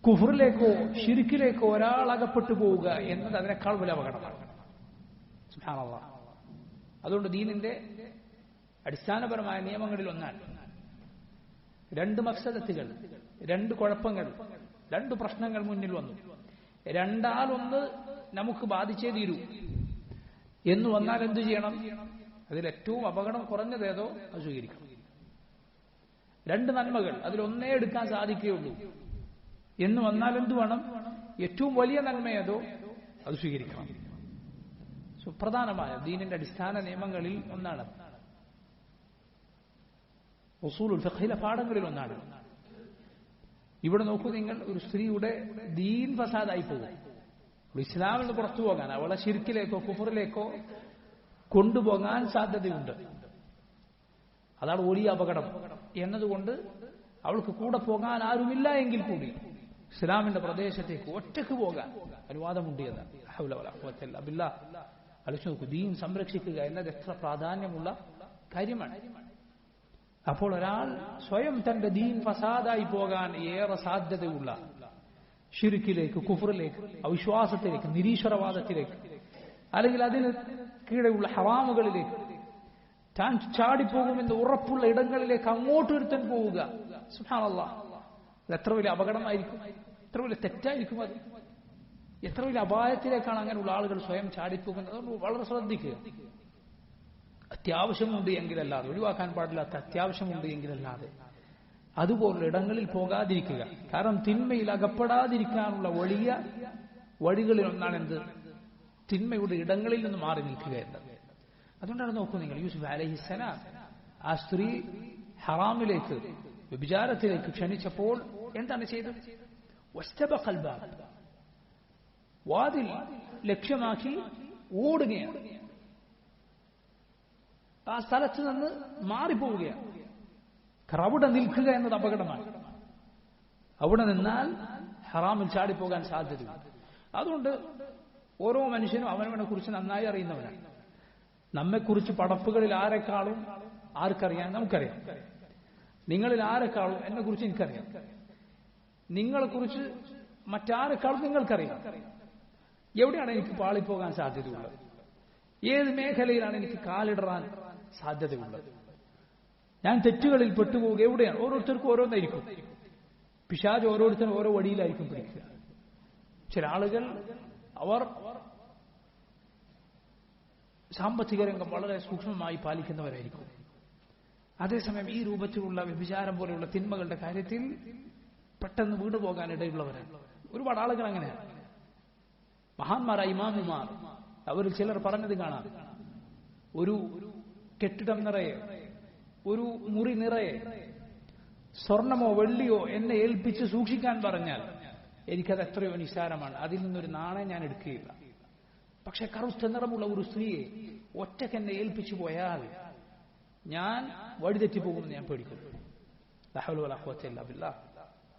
Speaker 1: കുഫറിലേക്കോ ശിർക്കിലേക്കോ ഒരാൾ അകപ്പെട്ടു പോവുക എന്നത് അതിനേക്കാൾ വലിയ അപകടമാണ്. സുബ്ഹാനല്ലാഹ്. അതുകൊണ്ട് ദീനിന്റെ അടിസ്ഥാനപരമായ നിയമങ്ങളിൽ ഒന്നാണ് രണ്ട് മഫ്സദത്തുകൾ, രണ്ട് കുഴപ്പങ്ങൾ, രണ്ട് പ്രശ്നങ്ങൾ മുന്നിൽ വന്നു. രണ്ടാലൊന്ന് നമുക്ക് ബാധിച്ചേ തീരൂ എന്ന് വന്നാൽ എന്തു ചെയ്യണം? അതിലേറ്റവും അപകടം കുറഞ്ഞതേതോ അത് സ്വീകരിക്കണം. രണ്ട് നന്മകൾ അതിലൊന്നേ എടുക്കാൻ സാധിക്കുകയുള്ളൂ എന്ന് വന്നാൽ എന്തു വേണം? ഏറ്റവും വലിയ നന്മയേതോ അത് സ്വീകരിക്കണം. സുപ്രധാനമായ ദീനിന്റെ അടിസ്ഥാന നിയമങ്ങളിൽ ഒന്നാണ്, ഉസൂലുൽ ഫിഖ്ഹിലെ പാഠങ്ങളിൽ ഒന്നാണ്. ഇവിടെ നോക്കൂ നിങ്ങൾ, ഒരു സ്ത്രീയുടെ ദീൻ ഫസാദായി പോകും. ഇസ്ലാമിൽ നിന്ന് പുറത്തു പോകാൻ, അവളെ ശിർക്കിലേക്കോ കുഫറിലേക്കോ കൊണ്ടുപോകാൻ സാധ്യതയുണ്ട്. അതാണ് വലിയ അപകടം. എന്നതുകൊണ്ട് അവൾക്ക് കൂടെ പോകാൻ ആരുമില്ല എങ്കിൽ കൂടി ഇസ്ലാമിന്റെ പ്രദേശത്തേക്ക് ഒറ്റക്ക് പോകാൻ അനുവാദമുണ്ട് എന്ന് ആലോചിച്ച് നോക്കൂ. ദീൻ സംരക്ഷിക്കുക എന്നത് എത്ര പ്രാധാന്യമുള്ള കാര്യമാണ്. അപ്പോൾ ഒരാൾ സ്വയം തന്റെ ദീൻ ഫസാദായി പോകാൻ ഏറെ സാധ്യതയുള്ള ശിർക്കിലേക്ക്, കുഫറിലേക്ക്, അവിശ്വാസത്തിലേക്ക്, നിരീശ്വരവാദത്തിലേക്ക്, അല്ലെങ്കിൽ അതിന് കീഴെയുള്ള ഹറാമുകളിലേക്ക് താൻ ചാടിപ്പോകുമെന്ന് ഉറപ്പുള്ള ഇടങ്ങളിലേക്ക് അങ്ങോട്ടൊരുത്തൻ പോവുക, സുബ്ഹാനല്ലാഹ്, അത് എത്ര വലിയ അപകടമായിരിക്കും, എത്ര വലിയ തെറ്റായിരിക്കും, അത് എത്ര വലിയ അപായത്തിലേക്കാണ് അങ്ങനെയുള്ള ആളുകൾ സ്വയം ചാടിപ്പോകുന്നത്. അതുകൊണ്ട് വളരെ ശ്രദ്ധിക്കുക. അത്യാവശ്യമുണ്ട് എങ്കിലല്ലാതെ, ഒഴിവാക്കാൻ പാടില്ലാത്ത അത്യാവശ്യമുണ്ട് എങ്കിലല്ലാതെ അതുപോലുള്ള ഇടങ്ങളിൽ പോകാതിരിക്കുക. കാരണം തിന്മയിൽ അകപ്പെടാതിരിക്കാനുള്ള വലിയ വഴികളിൽ ഒന്നാണ് എന്ത്? തിന്മയുടെ ഇടങ്ങളിൽ നിന്ന് മാറി നിൽക്കുക എന്നത്. അതുകൊണ്ടാണ് നോക്കൂ നിങ്ങൾ, യൂസുഫ് അലൈഹിസ്സലാം ആ സ്ത്രീ ഹറാമിലേക്ക്, വ്യഭിചാരത്തിലേക്ക് ക്ഷണിച്ചപ്പോൾ എന്താണ് ചെയ്തത്? വസ്തബഖൽ ബാബ്, വാതിൽ ലക്ഷ്യമാക്കി ഓടുകയാണ്. ആ സ്ഥലത്ത് നിന്ന് മാറിപ്പോവുകയാണ്. കാരണം അവിടെ നിൽക്കുക എന്നത് അപകടമാണ്. അവിടെ നിന്നാൽ ഹറാമിൽ ചാടിപ്പോകാൻ സാധ്യതയുണ്ട്. അതുകൊണ്ട് ഓരോ മനുഷ്യനും അവനവനെ കുറിച്ച് നന്നായി അറിയുന്നവനാണ്. നമ്മെക്കുറിച്ച് പടപ്പുകളിൽ ആരെക്കാളും ആർക്കറിയാൻ? നമുക്കറിയാം. നിങ്ങളിൽ ആരെക്കാളും എന്നെക്കുറിച്ച് എനിക്കറിയാം. നിങ്ങളെക്കുറിച്ച് മറ്റാരെക്കാളും നിങ്ങൾക്കറിയാം. എവിടെയാണ് എനിക്ക് പാളിപ്പോകാൻ സാധ്യതയുള്ളത്? ഏത് മേഖലയിലാണ് എനിക്ക് കാലിടറാൻ സാധ്യതയുള്ളത്? ഞാൻ തെറ്റുകളിൽ പെട്ടുപോവുക എവിടെയാണ്? ഓരോരുത്തർക്കും ഓരോന്നായിരിക്കും. പിശാച് ഓരോരുത്തരും ഓരോ വഴിയിലായിരിക്കും പിടിക്കുക. ചില ആളുകൾ അവർ സാമ്പത്തിക രംഗം വളരെ സൂക്ഷ്മമായി പാലിക്കുന്നവരായിരിക്കും. അതേസമയം ഈ രൂപത്തിലുള്ള വ്യഭിചാരം പോലെയുള്ള തിന്മകളുടെ കാര്യത്തിൽ പെട്ടെന്ന് വീണുപോകാൻ ഇടയുള്ളവരാണ്. ഒരുപാട് ആളുകൾ അങ്ങനെയാണ്. മഹാന്മാരായ ഇമാമുമാർ, അവരിൽ ചിലർ പറഞ്ഞത് കാണാം, ഒരു കെട്ടിടം നിറയെ, ഒരു മുറി നിറയെ സ്വർണമോ വെള്ളിയോ എന്നെ ഏൽപ്പിച്ച് സൂക്ഷിക്കാൻ പറഞ്ഞാൽ എനിക്കത് എത്രയോ നിസ്സാരമാണ്, അതിൽ നിന്നൊരു നാണയം ഞാൻ എടുക്കുകയില്ല. പക്ഷെ കറുത്ത നിറമുള്ള ഒരു സ്ത്രീയെ ഒറ്റയ്ക്ക് എന്നെ ഏൽപ്പിച്ചു പോയാൽ ഞാൻ വഴിതെറ്റിപ്പോകുമെന്ന് ഞാൻ പേടിക്കുന്നു.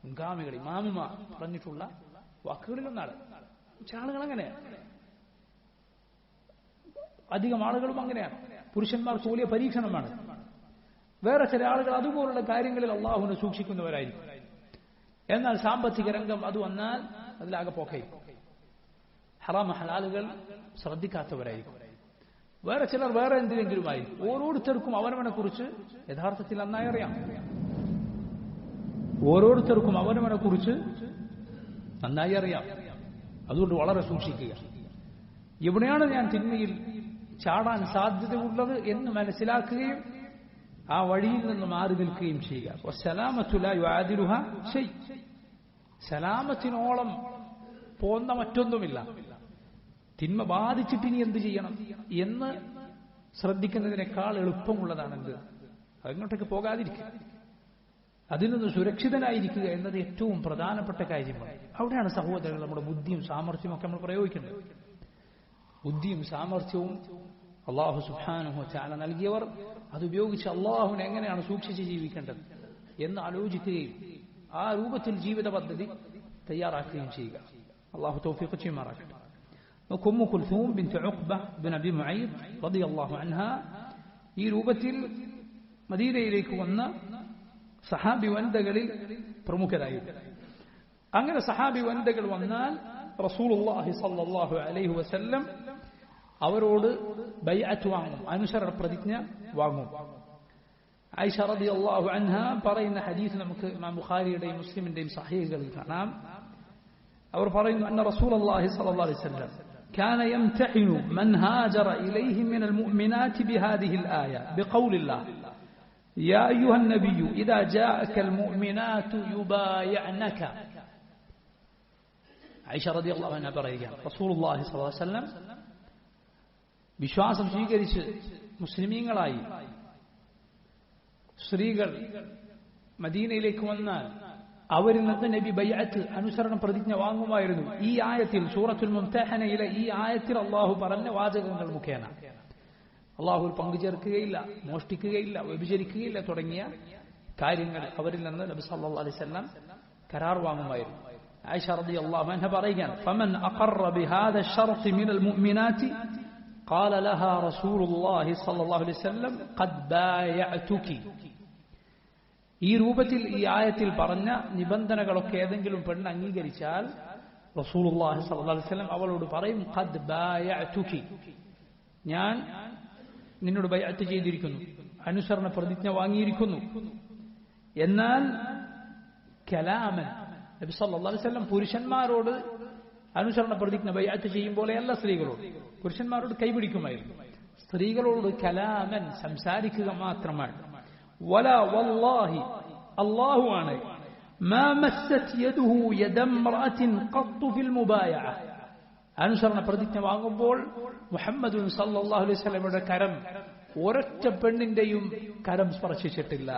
Speaker 1: മുൻഗാമികൾ ഇമാമുമാർ പറഞ്ഞിട്ടുള്ള വാക്കുകളിലൊന്നാണ്. ചില ആളുകൾ അങ്ങനെയാണ്, അധികം ആളുകളും അങ്ങനെയാണ്. പുരുഷന്മാർക്ക് വലിയ പരീക്ഷണമാണ്. വേറെ ചില ആളുകൾ അതുപോലുള്ള കാര്യങ്ങളിൽ അള്ളാഹുവിനെ സൂക്ഷിക്കുന്നവരായിരിക്കും. എന്നാൽ സാമ്പത്തിക രംഗം അത് വന്നാൽ അതിലാകെ പോക്കയും. ഹറാം ഹലാലുകൾ ശ്രദ്ധിക്കാത്തവരായിരിക്കും. വേറെ ചിലർ വേറെ എന്തിനെങ്കിലുമായിരിക്കും. ഓരോരുത്തർക്കും അവനവനെ കുറിച്ച് യഥാർത്ഥത്തിൽ നന്നായി അറിയാം. ഓരോരുത്തർക്കും അവനവനെ കുറിച്ച് നന്നായി അറിയാം. അതുകൊണ്ട് വളരെ സൂക്ഷിക്കുക. എവിടെയാണ് ഞാൻ തിന്മയിൽ ചാടാൻ സാധ്യതയുള്ളത് എന്ന് മനസ്സിലാക്കുകയും ആ വഴിയിൽ നിന്ന് മാറി നിൽക്കുകയും ചെയ്യുക. സലാമത്തിനോളം പോന്ന മറ്റൊന്നുമില്ല. തിന്മ ബാധിച്ചിട്ട് ഇനി എന്ത് ചെയ്യണം എന്ന് ശ്രദ്ധിക്കുന്നതിനേക്കാൾ എളുപ്പമുള്ളതാണെന്ത്? അങ്ങോട്ടേക്ക് പോകാതിരിക്കുക, അതിൽ നിന്ന് സുരക്ഷിതനായിരിക്കുക എന്നത് ഏറ്റവും പ്രധാനപ്പെട്ട കാര്യമാണ്. അവിടെയാണ് സഹോദരങ്ങൾ നമ്മുടെ ബുദ്ധിയും സാമർഥ്യവും ഒക്കെ നമ്മൾ പ്രയോഗിക്കേണ്ടത്. ബുദ്ധിയും സാമർഥ്യവും അള്ളാഹു സുബ്ഹാനഹു വ തആല നൽകിയവർ അതുപയോഗിച്ച് അള്ളാഹുവിനെ എങ്ങനെയാണ് സൂക്ഷിച്ച് ജീവിക്കേണ്ടത് എന്ന് ആലോചിക്കുകയും ആ രൂപത്തിൽ ജീവിത പദ്ധതി തയ്യാറാക്കുകയും ചെയ്യുക. അള്ളാഹു തൗഫീഖ് ചെയ്യുമാറാകട്ടെ. ഉമ്മു കുൽസൂം ബിൻത് ഉഖ്ബ ബിൻ അബി മുഅയ്ദ് റളിയല്ലാഹു അൻഹ ഈ രൂപത്തിൽ മദീനയിലേക്ക് വന്ന സഹാബി വനിതകളിൽ പ്രമുഖരായിരുന്നു. അങ്ങനെ സഹാബി വനിതകൾ വന്നാൽ റസൂലുള്ളാഹി സ്വല്ലല്ലാഹു അലൈഹി വസല്ലം അവരോട് ബൈഅത്ത് വാങ്ങും, അനുസരണ പ്രതിജ്ഞ വാങ്ങും. ആയിഷ റളിയല്ലാഹു അൻഹ പറയുന്ന ഹദീസ് നമുക്ക് ഇമാം ബുഖാരിയുടെയും മുസ്ലിമിന്റെയും സഹീഹുകളിൽ കാണാം. അവർ പറയുന്നു അന്ന റസൂലുള്ളാഹി സ്വല്ലല്ലാഹു അലൈഹി വസല്ലം كان يمتحن من هاجر إليه من المؤمنات بهذه الآية بقول الله يا أيها النبي إذا جاءك المؤمنات يبايعنك. عائشة رضي الله عنها പറയുക رسول الله صلى الله عليه وسلم വിശ്വാസം സ്വീകരിച്ച് മുസ്ലിമീങ്ങളായി സ്ത്രീകൾ മദീനയിലേക്ക് വന്നാൽ അവരിൽ നിന്ന് നബി ബൈഅത്ത് അനുസരണ പ്രതിജ്ഞ വാങ്ങുമായിരുന്നു. ഈ ആയത്തിൽ സൂറത്തുൽ മുംതഹനയിലെ ഈ ആയത്തിൽ അള്ളാഹു പറഞ്ഞ വാചകങ്ങൾ മുഖേന അള്ളാഹു പങ്കുചേർക്കുകയില്ല, മോഷ്ടിക്കുകയില്ല, വ്യഭിചരിക്കുകയില്ല തുടങ്ങിയ കാര്യങ്ങൾ അവരിൽ നിന്ന് നബി സല്ലല്ലാഹു അലൈഹി വസല്ലം കരാർ വാങ്ങുമായിരുന്നു. ആയിഷ റളിയല്ലാഹു അൻഹ പറയുകയാണ് ഫമൻ അഖറ ബിഹാദ അശ്ശർത്ത് മിനൽ മുഅ്മിനാതി ഖാല ലഹാ റസൂലുള്ളാഹി സ്വല്ലല്ലാഹു അലൈഹി വസല്ലം ഖദ് ബായഅതുകി. ഈ രൂപത്തിൽ ഈ ആയത്തിൽ പറഞ്ഞ നിബന്ധനകളൊക്കെ ഏതെങ്കിലും പെണ്ണ് അംഗീകരിച്ചാൽ റസൂലുള്ളാഹി സ്വല്ലല്ലാഹു അലൈഹി വസല്ലം അവളോട് പറയും ഖദ് ബായഅതുകി, ഞാൻ നിന്നോട് ബൈഅത്ത് ചെയ്തിരിക്കുന്നു, അനുസരണ പ്രതിജ്ഞ വാങ്ങിയിരിക്കുന്നു. എന്നാൽ കലാമൻ നബി സല്ലല്ലാഹു അലൈഹി വസല്ലം പുരുഷന്മാരോട് അനുസരണ പ്രതിജ്ഞ ബൈഅത്ത് ചെയ്യുമ്പോലെയല്ല സ്ത്രീകളോട്. പുരുഷന്മാരോട് കൈപിടിക്കുമായിരുന്നു, സ്ത്രീകളോട് കലാമൻ സംസാരിക്കുക മാത്രമാണ്. വലാ വല്ലാഹി അല്ലാഹു ആണ് മാ മസ്സത് യദുഹു യദ ഇംറഅത്തിൻ ഖത്തു ഫിൽ മുബായഅ. അനുസരണ പ്രതിജ്ഞ വാങ്ങുമ്പോൾ മുഹമ്മദ് സല്ലല്ലാഹു അലൈഹി വസല്ലമയുടെ കരം ഒരൊറ്റ പെണ്ണിന്റെയും കരം സ്പർശിച്ചിട്ടില്ല.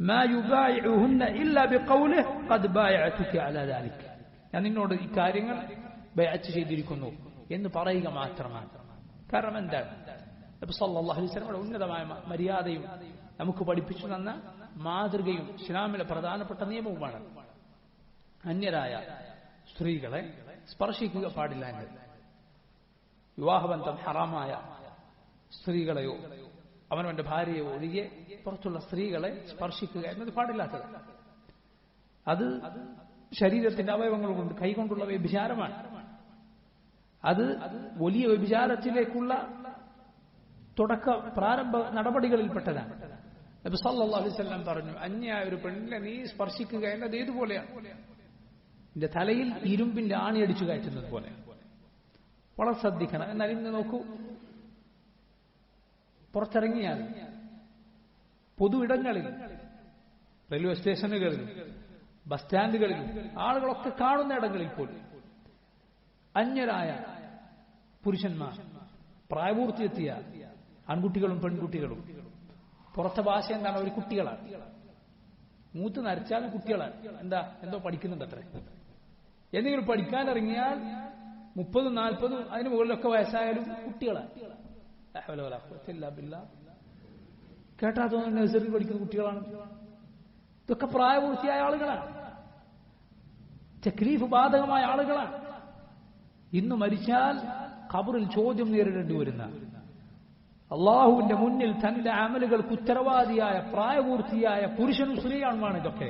Speaker 1: മാ യുബായിഉഹുന്ന ഇല്ലാ ബിഖൗലിഹി ഖദ് ബായഅതുക അലാ ദാലിക, ഞാൻ നിന്നോട് ഈ കാര്യങ്ങൾ ബൈഅത്ത് ചെയ്തിരിക്കുന്നു എന്ന് പറയുക മാത്രമാണ്. കാരണം എന്താണ്? നബി സല്ലല്ലാഹു അലൈഹി വസല്ലമയുടെ ഉന്നതമായ മര്യാദയും നമുക്ക് പഠിപ്പിച്ചു തന്ന മാതൃകയും ഇസ്ലാമിലെ പ്രധാനപ്പെട്ട നിയമവുമാണ്. അന്യരായ സ്ത്രീകളെ സ്പർശിക്കുക പാടില്ല എന്ന്. വിവാഹബന്ധം ഹറാമായ സ്ത്രീകളെയോ അവനവന്റെ ഭാര്യയോ ഒഴികെ പുറത്തുള്ള സ്ത്രീകളെ സ്പർശിക്കുക എന്നത് പാടില്ലാത്തത്. അത് ശരീരത്തിന്റെ അവയവങ്ങൾ കൊണ്ട് കൈകൊണ്ടുള്ള വ്യഭിചാരമാണ്. അത് വലിയ വ്യഭിചാരത്തിലേക്കുള്ള പ്രാരംഭ നടപടികളിൽപ്പെട്ടതാണ്. നബി സല്ലല്ലാഹു അലൈഹി വസല്ലം പറഞ്ഞു അന്യായ ഒരു പെണ്ണിനെ നീ സ്പർശിക്കുക എന്നത് ഏതുപോലെയാണ്? നിന്റെ തലയിൽ ഇരുമ്പിന്റെ ആണി അടിച്ചു കയറ്റുന്നത് പോലെ. വളരെ ശ്രദ്ധിക്കണം. എന്നാൽ ഇന്ന് നോക്കൂ, പുറത്തിറങ്ങിയാൽ പൊതു ഇടങ്ങളിൽ, റെയിൽവേ സ്റ്റേഷനുകളിലും ബസ് സ്റ്റാൻഡുകളിലും ആളുകളൊക്കെ കാണുന്ന ഇടങ്ങളിൽ പോലും അന്യരായ പുരുഷന്മാർ, പ്രായപൂർത്തിയെത്തിയ ആൺകുട്ടികളും പെൺകുട്ടികളും, പുറത്തെ ഭാഷ എന്താണ്? അവർ കുട്ടികളാണ്. മൂത്ത് നരച്ചാലും കുട്ടികളാണ്. എന്തോ പഠിക്കുന്നുണ്ട് അത്ര. എന്തെങ്കിലും പഠിക്കാനിറങ്ങിയാൽ 30, 40 അതിന് മുകളിലൊക്കെ വയസ്സായാലും കുട്ടികളാണ്. കേട്ടാ തോന്നുന്നു നഴ്സറിയിൽ പഠിക്കുന്ന കുട്ടികളാണ്. ഇതൊക്കെ പ്രായപൂർത്തിയായ ആളുകളാണ്, തക്ലീഫ് ബാധകമായ ആളുകളാണ്. ഇന്ന് മരിച്ചാൽ ഖബറിൽ ചോദ്യം നേരിടേണ്ടി വരുന്ന, അള്ളാഹുവിന്റെ മുന്നിൽ തന്റെ അമലുകൾക്ക് ഉത്തരവാദിയായ പ്രായപൂർത്തിയായ പുരുഷനും സ്ത്രീയാണുമാണ് ഇതൊക്കെ.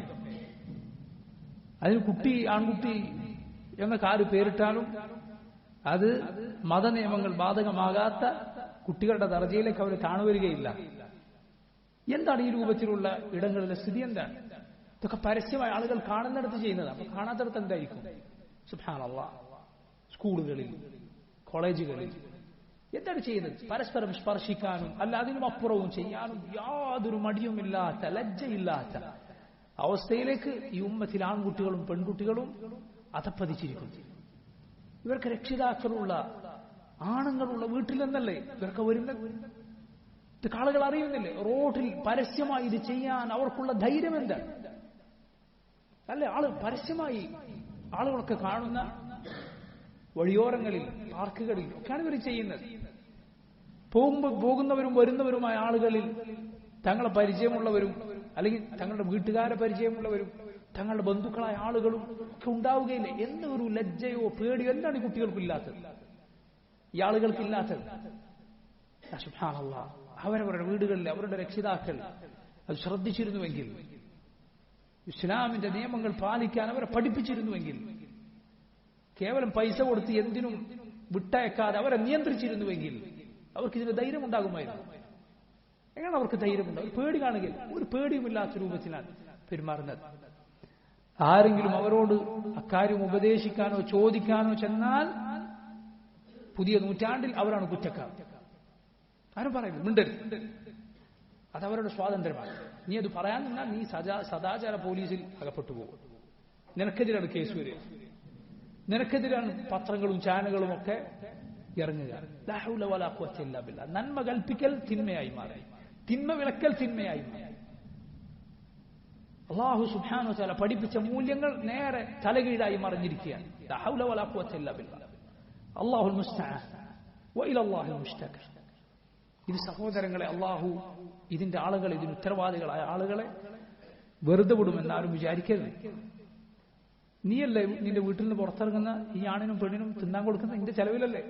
Speaker 1: അതിന് കുട്ടി, ആൺകുട്ടി എന്നൊക്കെ ആര് പേരിട്ടാലും അത് മതനിയമങ്ങൾ ബാധകമാകാത്ത കുട്ടികളുടെ ദർജയിലേക്ക് അവർ കാണുവരികയില്ല. എന്താണ് ഈ രൂപത്തിലുള്ള ഇടങ്ങളിലെ സ്ഥിതി? എന്താണ് ഇതൊക്കെ? പരസ്യമായ ആളുകൾ കാണുന്നിടത്ത് ചെയ്യുന്നതാണ്. അപ്പൊ കാണാത്തിടത്ത് എന്തായിരിക്കും? സുബ്ഹാനല്ലാഹ്. സ്കൂളുകളിൽ, കോളേജുകളിൽ എന്താണ് ചെയ്യുന്നത്? പരസ്പരം സ്പർശിക്കാനും അല്ല അതിനും അപ്പുറവും ചെയ്യാനും യാതൊരു മടിയുമില്ലാത്ത, ലജ്ജയില്ലാത്ത അവസ്ഥയിലേക്ക് ഈ ഉമ്മത്തിൽ ആൺകുട്ടികളും പെൺകുട്ടികളും അധപ്പതിച്ചിരിക്കുന്നു. ഇവർക്ക് രക്ഷിതാക്കളുള്ള, ആണുങ്ങളുള്ള വീട്ടിൽ നിന്നല്ലേ ഇവർക്ക് വരുന്നത്? ഇത് ആളുകൾ അറിയുന്നില്ലേ? റോഡിൽ പരസ്യമായി ഇത് ചെയ്യാൻ അവർക്കുള്ള ധൈര്യം എന്താണ്? അല്ലെ, പരസ്യമായി ആളുകളൊക്കെ കാണുന്ന വഴിയോരങ്ങളിൽ, പാർക്കുകളിൽ ഒക്കെയാണ് ഇവർ ചെയ്യുന്നത്. പോകുന്നവരും വരുന്നവരുമായ ആളുകളിൽ തങ്ങളെ പരിചയമുള്ളവരും അല്ലെങ്കിൽ തങ്ങളുടെ വീട്ടുകാരെ പരിചയമുള്ളവരും തങ്ങളുടെ ബന്ധുക്കളായ ആളുകളും ഒക്കെ ഉണ്ടാവുകയില്ല. എന്നൊരു ലജ്ജയോ പേടിയോ എന്താണ് ഈ കുട്ടികൾക്കില്ലാത്തത്, ഈ ആളുകൾക്കില്ലാത്തത്? സുബ്ഹാനല്ലാഹ്. അവരവരുടെ വീടുകളിൽ അവരുടെ രക്ഷിതാക്കൾ അത് ശ്രദ്ധിച്ചിരുന്നുവെങ്കിൽ, ഇസ്ലാമിന്റെ നിയമങ്ങൾ പാലിക്കാൻ അവരെ പഠിപ്പിച്ചിരുന്നുവെങ്കിൽ, കേവലം പൈസ കൊടുത്ത് എന്തിനും വിട്ടയക്കാതെ അവരെ നിയന്ത്രിച്ചിരുന്നുവെങ്കിൽ അവർക്ക് ഇതിന് ധൈര്യമുണ്ടാകുമായിരുന്നു. എങ്ങനെ അവർക്ക് ധൈര്യമുണ്ടാകും? പേടി കാണുകയിൽ ഒരു പേടിയുമില്ലാത്ത രൂപത്തിലാണ് പെരുമാറുന്നത്. ആരെങ്കിലും അവരോട് അക്കാര്യം ഉപദേശിക്കാനോ ചോദിക്കാനോ ചെന്നാൽ പുതിയ നൂറ്റാണ്ടിൽ അവരാണ് കുറ്റക്കാർ. ആരും പറയുന്നു മിണ്ടരുത്, അതവരുടെ സ്വാതന്ത്ര്യമാണ്. നീ അത് പറയാൻ നിന്നാൽ നീ സദാചാര പോലീസിൽ അകപ്പെട്ടു പോകും. നിനക്കെതിരാണ് കേസ് വരിക, നിനക്കെതിരാണ് പത്രങ്ങളും ചാനലുകളും ഒക്കെ ഇറങ്ങുക. ലാ ഹൗല വലാ ഖുവത ഇല്ലാ ബില്ലാഹ്. നന്മ കൽപ്പിക്കൽ തിന്മയായി മാറി, തിന്മ വിലക്കൽ തിന്മയായി മാറി. അല്ലാഹു സുബ്ഹാനഹു വ തആല പഠിപ്പിച്ച മൂല്യങ്ങൾ നേരെ തലകീഴായി മറിഞ്ഞിരിക്കുകയാണ്. ലാ ഹൗല വലാ ഖുവത ഇല്ലാ ബില്ലാഹ്. അല്ലാഹുൽ മുസ്തആൻ വ ഇലല്ലാഹിൽ മുസ്തഖർ. ഇത് സഹോദരങ്ങളെ, അല്ലാഹു ഇതിന്റെ ആളുകളെ, ഇതിന് ഉത്തരവാദികളായ ആളുകളെ വെറുതെ വിടുമെന്നാരും വിചാരിക്കരുത്. നീയല്ലേ നിന്റെ വീട്ടിൽ നിന്ന് പുറത്തിറങ്ങുന്ന ഈ ആണിനും പെണ്ണിനും തിന്നാൻ കൊടുക്കുന്ന നിന്റെ ചെലവിലല്ലേ?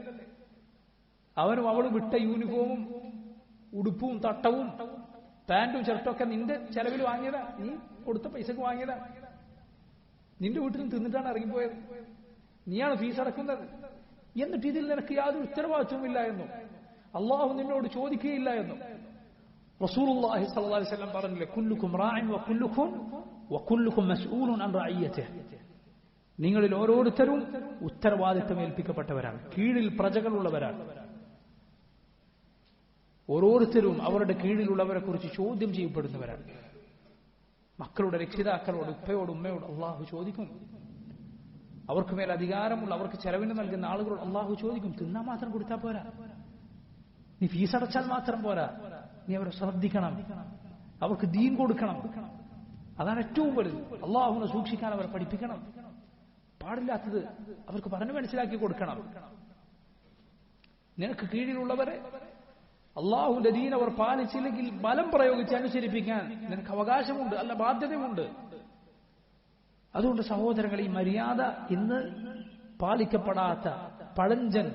Speaker 1: അവനും അവളും വിട്ട യൂണിഫോമും ഉടുപ്പും തട്ടവും പാന്റും ഷർട്ടൊക്കെ നിന്റെ ചെലവിൽ വാങ്ങിയതാ, നീ കൊടുത്ത പൈസക്ക് വാങ്ങിയതാ. നിന്റെ വീട്ടിൽ നിന്ന് തിന്നിട്ടാണ് ഇറങ്ങിപ്പോയത്, നീയാണ് ഫീസ് അടക്കുന്നത്. എന്നിട്ട് ഇതിൽ നിനക്ക് യാതൊരു ഉത്തരവാദിത്വമില്ല എന്നും അള്ളാഹു നിന്നോട് ചോദിക്കുകയില്ല എന്നും റസൂലുള്ളാഹി സ്വല്ലല്ലാഹു അലൈഹി വസല്ലം പറഞ്ഞില്ലേ, കുല്ലുക്കും റാഇൻ വകുല്ലുക്കും മസ്ഊലുൻ അൻ റഅയ്യതിഹി. നിങ്ങളിൽ ഓരോരുത്തരും ഉത്തരവാദിത്തം ഏൽപ്പിക്കപ്പെട്ടവരാണ്, കീഴിൽ പ്രജകളുള്ളവരാണ്. ഓരോരുത്തരും അവരുടെ കീഴിലുള്ളവരെ കുറിച്ച് ചോദ്യം ചെയ്യപ്പെടുന്നവരാണ്. മക്കളുടെ രക്ഷിതാക്കളോട്, ഉപ്പയോട്, ഉമ്മയോട് അള്ളാഹു ചോദിക്കും. അവർക്ക് മേൽ അധികാരമുള്ള, അവർക്ക് ചെലവിന് നൽകുന്ന ആളുകളോട് അള്ളാഹു ചോദിക്കും. തിന്നാൻ മാത്രം കൊടുത്താൽ പോരാ, നീ ഫീസ് അടച്ചാൽ മാത്രം പോരാ, നീ അവരെ ശ്രദ്ധിക്കണം, അവർക്ക് ദീൻ കൊടുക്കണം. അതാണ് ഏറ്റവും വലുത്. അള്ളാഹുവിനെ സൂക്ഷിക്കാൻ അവരെ പഠിപ്പിക്കണം. പാടില്ലാത്തത് അവർക്ക് പറഞ്ഞു മനസ്സിലാക്കി കൊടുക്കണം. നിനക്ക് കീഴിലുള്ളവരെ അള്ളാഹുവിന്റെ ദീൻ അവർ പാലിച്ചില്ലെങ്കിൽ ബലം പ്രയോഗിച്ച് അനുസരിപ്പിക്കാൻ നിനക്ക് അവകാശമുണ്ട്, അല്ല ബാധ്യതയുണ്ട്. അതുകൊണ്ട് സഹോദരങ്ങൾ, ഈ മര്യാദ ഇന്ന് പാലിക്കപ്പെടാത്ത പഴഞ്ചൻ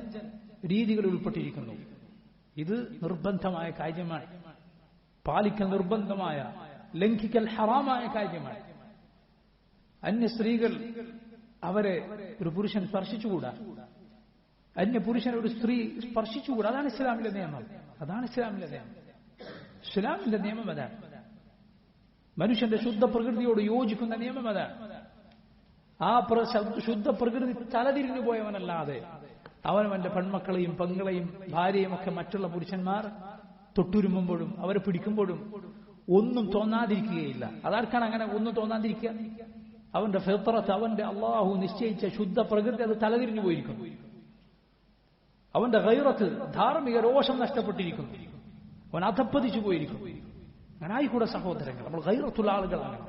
Speaker 1: രീതികളിൽ ഉൾപ്പെട്ടിരിക്കുന്നു. ഇത് നിർബന്ധമായ കാര്യമാണ്, പാലിക്കൽ നിർബന്ധമായ, ലംഘിക്കൽ ഹറാമായ കാര്യമാണ്. അന്യ സ്ത്രീകൾ അവരെ ഒരു പുരുഷൻ സ്പർശിച്ചുകൂടാ, അന്യ പുരുഷനെ ഒരു സ്ത്രീ സ്പർശിച്ചുകൂടാ. അതാണ് ഇസ്ലാമിലെ നിയമം. അതാണ് ഇസ്ലാമിലെ നിയമം. ഇസ്ലാമിന്റെ നിയമം അതാണ്. മനുഷ്യന്റെ ശുദ്ധ പ്രകൃതിയോട് യോജിക്കുന്ന നിയമം അതാണ്. ആ ശുദ്ധ പ്രകൃതി തലതിരിഞ്ഞു പോയവനല്ലാതെ അവനവന്റെ പെൺമക്കളെയും പെങ്ങളെയും ഭാര്യയും ഒക്കെ മറ്റുള്ള പുരുഷന്മാർ തൊട്ടുരുമ്പോഴും അവരെ പിടിക്കുമ്പോഴും ഒന്നും തോന്നാതിരിക്കുകയില്ല. അതാർക്കാണ് അങ്ങനെ ഒന്നും തോന്നാതിരിക്കുക? അവന്റെ ഫിത്രത്ത്, അവന്റെ അള്ളാഹു നിശ്ചയിച്ച ശുദ്ധ പ്രകൃതി അത് തലതിരിഞ്ഞു പോയിരിക്കുന്നു. അവന്റെ ഗൈറത്ത്, ധാർമ്മിക രോഷം നഷ്ടപ്പെട്ടിരിക്കുന്നു. അവൻ അധപ്പതിച്ചു പോയിരിക്കുന്നു. അങ്ങനായിക്കൂടെ സഹോദരങ്ങൾ, നമ്മൾ ഗൈറത്തുള്ള ആളുകളാണ്.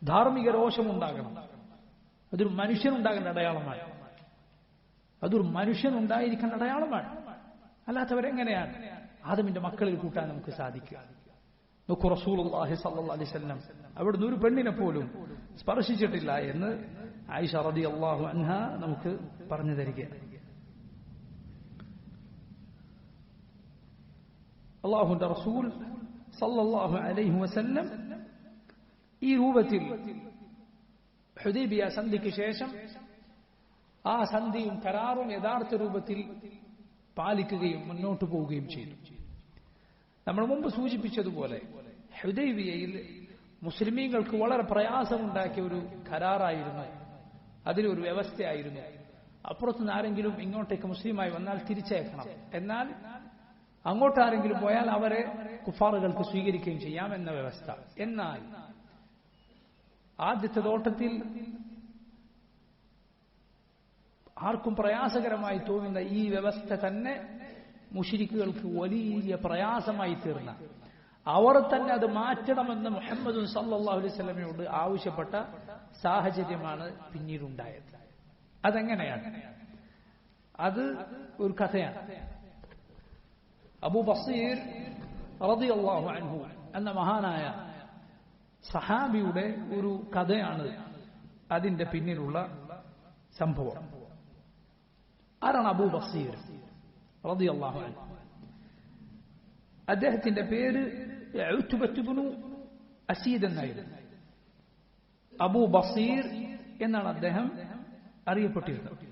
Speaker 1: ധാർമ്മിക രോഷമുണ്ടാകണം. അതൊരു മനുഷ്യനുണ്ടാകേണ്ട അടയാളമാണ്. അതൊരു മനുഷ്യനുണ്ടായിരിക്കേണ്ട അടയാളമാണ്. അല്ലാത്തവരെങ്ങനെയാണ് ആദമിന്റെ മക്കളിൽ കൂട്ടാൻ നമുക്ക് സാധിക്കുക? നോക്കൂ, റസൂലുള്ളാഹി സ്വല്ലല്ലാഹു അലൈഹി വസല്ലം അവിടുന്ന് ഒരു പെണ്ണിനെ പോലും സ്പർശിച്ചിട്ടില്ല എന്ന് ആയിഷ റളിയല്ലാഹു അൻഹ നമുക്ക് പറഞ്ഞു തരികയാണ്. അല്ലാഹുവിന്റെ റസൂൽ സല്ലല്ലാഹു അലൈഹി വസല്ലം ഈ രൂപത്തിൽ ഹുദൈബിയ സന്ധിക്ക് ശേഷം ആ സന്ധിയും കരാറും യഥാർത്ഥ രൂപത്തിൽ പാലിക്കുകയും മുന്നോട്ട് പോവുകയും ചെയ്തു. നമ്മൾ മുമ്പ് സൂചിപ്പിച്ചതുപോലെ ഹുദൈബിയയിൽ മുസ്ലിമീങ്ങൾക്ക് വളരെ പ്രയാസമുണ്ടാക്കിയ ഒരു കരാറായിരുന്നു, അതിലൊരു വ്യവസ്ഥയായിരുന്നു. അപ്പുറത്തുനിന്ന് ആരെങ്കിലും ഇങ്ങോട്ടേക്ക് മുസ്ലിമായി വന്നാൽ തിരിച്ചയക്കണം, എന്നാൽ അങ്ങോട്ടാരെങ്കിലും പോയാൽ അവരെ കുഫാറുകൾക്ക് സ്വീകരിക്കുകയും ചെയ്യാം എന്ന വ്യവസ്ഥ. എന്നാൽ ആദ്യത്തെ തോട്ടത്തിൽ ആർക്കും പ്രയാസകരമായി തോന്നുന്ന ഈ വ്യവസ്ഥ തന്നെ മുശ്രിക്കുകൾക്ക് വലിയ പ്രയാസമായി തീർന്ന, അവർ തന്നെ അത് മാറ്റണമെന്ന് മുഹമ്മദ് സല്ലല്ലാഹു അലൈഹി വസല്ലമയോട് ആവശ്യപ്പെട്ട സാഹചര്യമാണ് പിന്നീടുണ്ടായത്. അതെങ്ങനെയാണ്? അത് ഒരു കഥയാണ്. അബൂ ബസീർ റളിയല്ലാഹു അൻഹു എന്ന മഹാനായ സഹാബിയുടെ ഒരു കഥയാണ് അതിന്റെ പിന്നിലുള്ള സംഭവം. ആരാണ് അബൂ ബസീർ റളിയല്ലാഹു അൻഹു? അദ്ദേഹത്തിന്റെ പേര് ഉത്ബത്ത് ഇബ്നു അസീദ് എന്നായിരുന്നു. അബൂ ബസീർ എന്നാണ് അദ്ദേഹം അറിയപ്പെട്ടിരുന്നത്.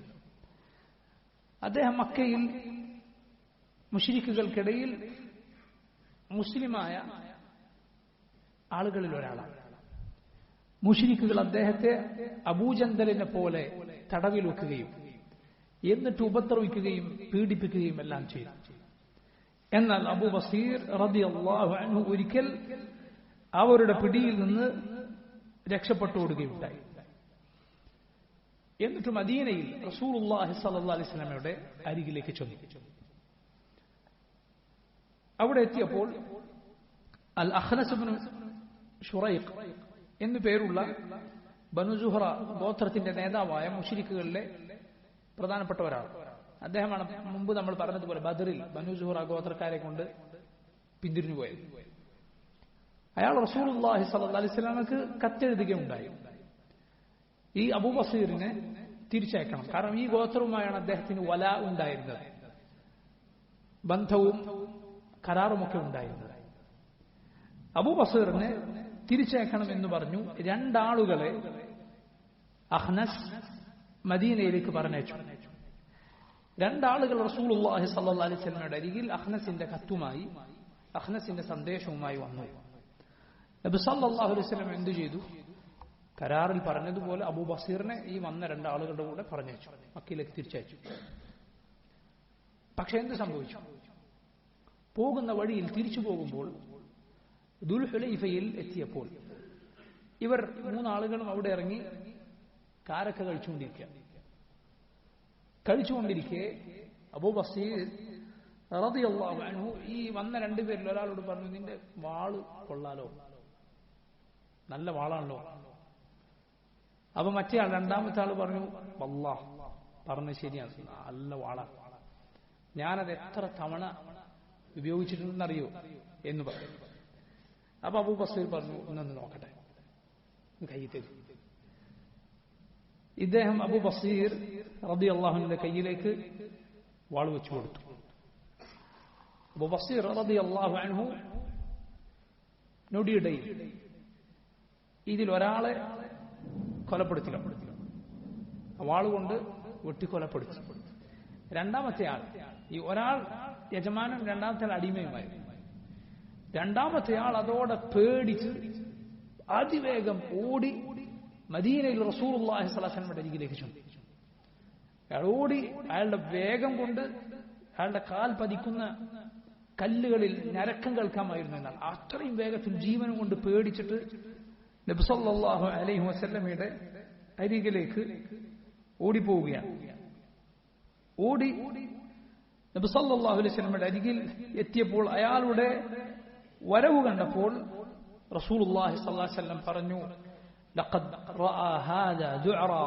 Speaker 1: അദ്ദേഹം മക്കയിൽ മുശ്രിക്കുകൾക്കിടയിൽ മുസ്ലിമായ ആളുകളിൽ ഒരാളാണ്. മുശ്രിക്കുകൾ അദ്ദേഹത്തെ അബൂജന്തലിനെ പോലെ തടവിൽ വെക്കുകയും എന്നിട്ട് ഉപദ്രവിക്കുകയും പീഡിപ്പിക്കുകയും എല്ലാം ചെയ്തു. എന്നാൽ അബൂ ബസീർ റളിയല്ലാഹു അൻഹു ഒരിക്കൽ അവരുടെ പിടിയിൽ നിന്ന് രക്ഷപ്പെട്ടു ഓടുകയുണ്ടായി. എന്നിട്ട് മദീനയിൽ റസൂലുള്ളാഹി സ്വല്ലല്ലാഹു അലൈഹി വസല്ലമയുടെ അരികിലേക്ക് ചെന്നു. അവിടെ എത്തിയപ്പോൾ അൽ അഖ്നസ് ഇബ്നു ശുറൈഖ് എന്നു പേരുള്ള ബനു സുഹ്റ ഗോത്രത്തിന്റെ നേതാവായ മുശ്രിക്കുകളിലെ പ്രധാനപ്പെട്ട ഒരാൾ. അദ്ദേഹമാണ് മുമ്പ് നമ്മൾ പറഞ്ഞതുപോലെ ബദറിൽ ബനു സുഹ്റ ഗോത്രക്കാരെ കൊണ്ട് പിന്തിരിഞ്ഞു പോയത്. അയാൾ റസൂലുള്ളാഹി സ്വല്ലല്ലാഹു അലൈഹി വസല്ലമക്ക് കത്തെഴുതുകയുണ്ടായി. ഈ അബൂ ബസീറിനെ തിരിച്ചയക്കണം. കാരണം ഈ ഗോത്രവുമായാണ് അദ്ദേഹത്തിന് വല ഉണ്ടായിരുന്നത്, ബന്ധവും കരാറുമൊക്കെ ഉണ്ടായിരുന്നത്. അബൂ ബസീറിനെ തിരിച്ചയക്കണം എന്ന് പറഞ്ഞു രണ്ടാളുകളെ അഖ്നസ് മദീനയിലേക്ക് പറഞ്ഞയച്ചു. രണ്ടാളുകൾ റസൂലുള്ളാഹി സ്വല്ലല്ലാഹു അലൈഹി വസല്ലമയുടെ അരികിൽ അഖ്നസിന്റെ കത്തുമായി, അഖ്നസിന്റെ സന്ദേശവുമായി വന്നു. നബി സല്ലല്ലാഹു അലൈഹി വസല്ലം എന്തു ചെയ്തു? കരാറിൽ പറഞ്ഞതുപോലെ അബൂ ബസീറിനെ ഈ വന്ന രണ്ടാളുകളുടെ കൂടെ പറഞ്ഞയച്ചു, മക്കയിലേക്ക് തിരിച്ചയച്ചു. പക്ഷെ എന്ത് സംഭവിച്ചു? പോകുന്ന വഴിയിൽ തിരിച്ചു പോകുമ്പോൾ ദുൽഹുലൈഫയിൽ എത്തിയപ്പോൾ ഇവർ മൂന്നാളുകളും അവിടെ ഇറങ്ങി കാരക്ക കഴിച്ചുകൊണ്ടിരിക്കെ അബൂ ബസീർ റളിയല്ലാഹു അൻഹു ഈ വന്ന രണ്ടുപേരിൽ ഒരാളോട് പറഞ്ഞു, നിന്റെ വാള് കൊള്ളാലോ, നല്ല വാളാണല്ലോ. അപ്പൊ മറ്റേ ആൾ, രണ്ടാമത്തെ ആള് പറഞ്ഞു, വല്ലാഹ് പറഞ്ഞ ശരിയാണ്, നല്ല വാളാണ്, ഞാനത് എത്ര തവണ ഉപയോഗിച്ചിട്ടുണ്ടെന്നറിയോ എന്ന് പറഞ്ഞു. അപ്പൊ അബൂ ബസീർ പറഞ്ഞു, ഒന്നൊന്ന് നോക്കട്ടെ, കൈ തരും. ഇദ്ദേഹം അബൂ ബസീർ റളിയല്ലാഹുവിന്റെ കയ്യിലേക്ക് വാൾ വെച്ചു കൊടുത്തു. അബൂ ബസീർ റളിയല്ലാഹു അൻഹു നൊടിയിടയിൽ ഇതിൽ ഒരാളെ കൊലപ്പെടുത്തി, വാളുകൊണ്ട് വെട്ടിക്കൊലപ്പെടുത്തി. രണ്ടാമത്തെ ആൾ, ഈ ഒരാൾ യജമാനും രണ്ടാമത്തെ ആൾ അടിമയുമായി. രണ്ടാമത്തെ ആൾ അതോടെ പേടിച്ച് അതിവേഗം ഓടി മദീനയിൽ റസൂലുള്ളാഹി സ്വല്ലല്ലാഹു അലൈഹി വസല്ലമയുടെ അരികിലേക്ക് ചെന്നു. അയാൾ ഓടി, അയാളുടെ വേഗം കൊണ്ട് അയാളുടെ കാൽ പതിക്കുന്ന കല്ലുകളിൽ ഞരക്കം കേൾക്കാമായിരുന്നു. എന്നാൽ അത്രയും വേഗത്തിൽ ജീവനും കൊണ്ട് പേടിച്ചിട്ട് നബി സല്ലല്ലാഹു അലൈഹി വസല്ലമയുടെ അരികിലേക്ക് ഓടിപ്പോവുകയാണ്. ഓടി നബി സല്ലല്ലാഹു അലൈഹി വസല്ലമയുടെ അരികിൽ എത്തിയപ്പോൾ അയാളുടെ വരവ് കണ്ടപ്പോൾ റസൂലുള്ളാഹി സ്വല്ലല്ലാഹു അലൈഹി വസല്ലം പറഞ്ഞു, ലഖദ് റഅ ഹാദാ ദുഅറാ.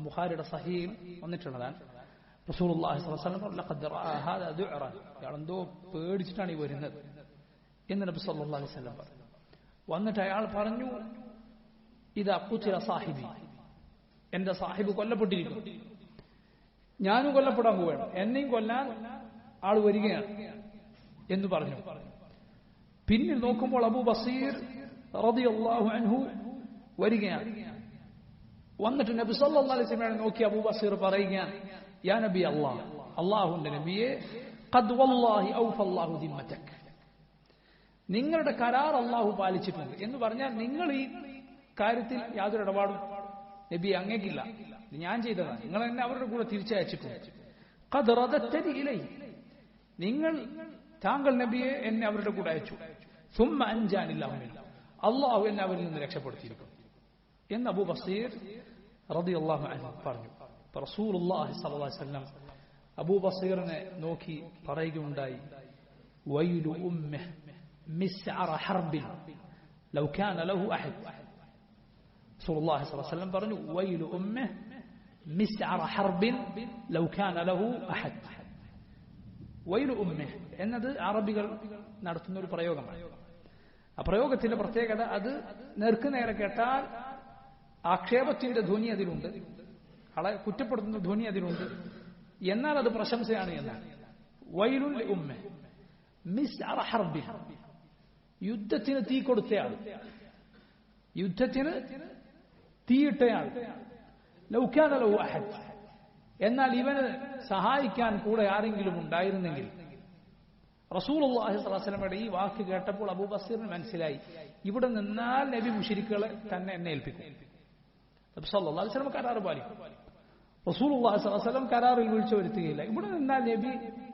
Speaker 1: ബുഖാരിയുടെ സഹീഹ് വന്നിട്ടുള്ളതാണ്. റസൂലുള്ളാഹി സ്വല്ലല്ലാഹു അലൈഹി വസല്ലം പറഞ്ഞു, ലഖദ് റഅ ഹാദാ ദുഅറാ, അയാളെന്തോ പേടിച്ചിട്ടാണ് ഈ വരുന്നത് എന്ന് നബി സല്ലല്ലാഹു അലൈഹി വസല്ലം പറഞ്ഞു. വന്നിട്ട് അയാൾ പറഞ്ഞു, ഇദാ ഖുതില സാഹിബി, എന്റെ സാഹിബ് കൊല്ലപ്പെട്ടിരിക്കുന്നു, ഞാനും കൊല്ലപ്പെടാൻ പോവുകയാണ്, എന്നെയും കൊല്ലാൻ ആൾ വരികയാണ് എന്ന് പറഞ്ഞു. പിന്നിൽ നോക്കുമ്പോൾ അബൂ ബസീർ റളിയല്ലാഹു അൻഹു വരികയാണ്. വന്നിട്ട് നബി സല്ലല്ലാഹു അലൈഹി വസല്ലം നോക്കി അബൂ ബസീർ പറയുകയാണ്, യാ നബി അല്ലാഹ്, അല്ലാഹുവിന്റെ നബിയെ, ഖദ് വല്ലാഹി ഔഫല്ലാഹു ദിമ്മതക്, നിങ്ങളുടെ കരാർ അല്ലാഹു പാലിച്ചിട്ടുണ്ട് എന്ന് പറഞ്ഞാൽ നിങ്ങൾ ഈ കാര്യത്തിൽ യാതൊരു ഇടപാടും നബി അങ്ങേക്കില്ല, ഞാൻ ചെയ്തതാണ്, നിങ്ങൾ എന്നെ അവരുടെ കൂടെ തിരിച്ചയച്ചിട്ടുണ്ട്. ഖദ് റദത്തനി ഇലൈഹി, താങ്കൾ നബിയെ എന്നെ അവരുടെ കൂടെ അയച്ചു. സുമ്മ അൻജാനില്ലാഹു മിൻഹു, അല്ലാഹു എന്നെ അവരിൽ നിന്ന് രക്ഷപ്പെടുത്തിയിരിക്കുന്നു എന്ന് അബൂ ബസീർ റളിയല്ലാഹു അൻഹു പറഞ്ഞു. റസൂലുള്ളാഹി സ്വല്ലല്ലാഹു അലൈഹി വസല്ലം അബൂ ബസീറിനെ നോക്കി പറയുകയുണ്ടായി, വൈലു ഉമ്മിഹി മിസ്അറ ഹർബിൻ ലൗ കാന ലഹു അഹദ്. റസൂലുള്ളാഹി സ്വല്ലല്ലാഹു അലൈഹി വസല്ലം പറഞ്ഞു, വൈലു ഉമ്മിഹി മിസ്അറ ഹർബിൻ ലൗ കാന ലഹു അഹദ്. വൈലു ഉമ്മിഹി എന്നത് അറബികൾ നടത്തുന്ന ഒരു പ്രയോഗമാണ്. ആ പ്രയോഗത്തിന്റെ പ്രത്യേകത, അത് നേർക്കുനേരെ കേട്ടാൽ ആക്ഷേപത്തിന്റെ ധ്വനി അതിലുണ്ട്, ആളെ കുറ്റപ്പെടുത്തുന്ന ധ്വനി അതിലുണ്ട്, എന്നാൽ അത് പ്രശംസയാണ് എന്നാണ്. വൈലുൽ ഉമ്മ, മിസ്അറ ഹർബിൻ, യുദ്ധത്തിന് തീ കൊടുത്തയാൾ, യുദ്ധത്തിന് തീയിട്ടയാൾ. ലൗ കാന ലഹു അഹദ്, എന്നാൽ ഇവന് സഹായിക്കാൻ കൂടെ ആരെങ്കിലും ഉണ്ടായിരുന്നെങ്കിൽ. റസൂലുള്ളാഹി സ്വല്ലല്ലാഹു അലൈഹി വസല്ലമയുടെ ഈ വാക്ക് കേട്ടപ്പോൾ അബൂ ബസീറിന് മനസ്സിലായി, ഇവിടെ നിന്നാൽ നബി മുശ്രിക്കുകളെ തന്നെ എന്നെ ഏൽപ്പിക്കും. നബി സല്ലല്ലാഹു അലൈഹി വസല്ലം കരാർ പാലിക്കും. റസൂലുള്ളാഹി സ്വല്ലല്ലാഹു അലൈഹി വസല്ലം കരാറിൽ വീഴ്ച വരുത്തുകയില്ല. ഇവിടെ നിന്നാൽ നബി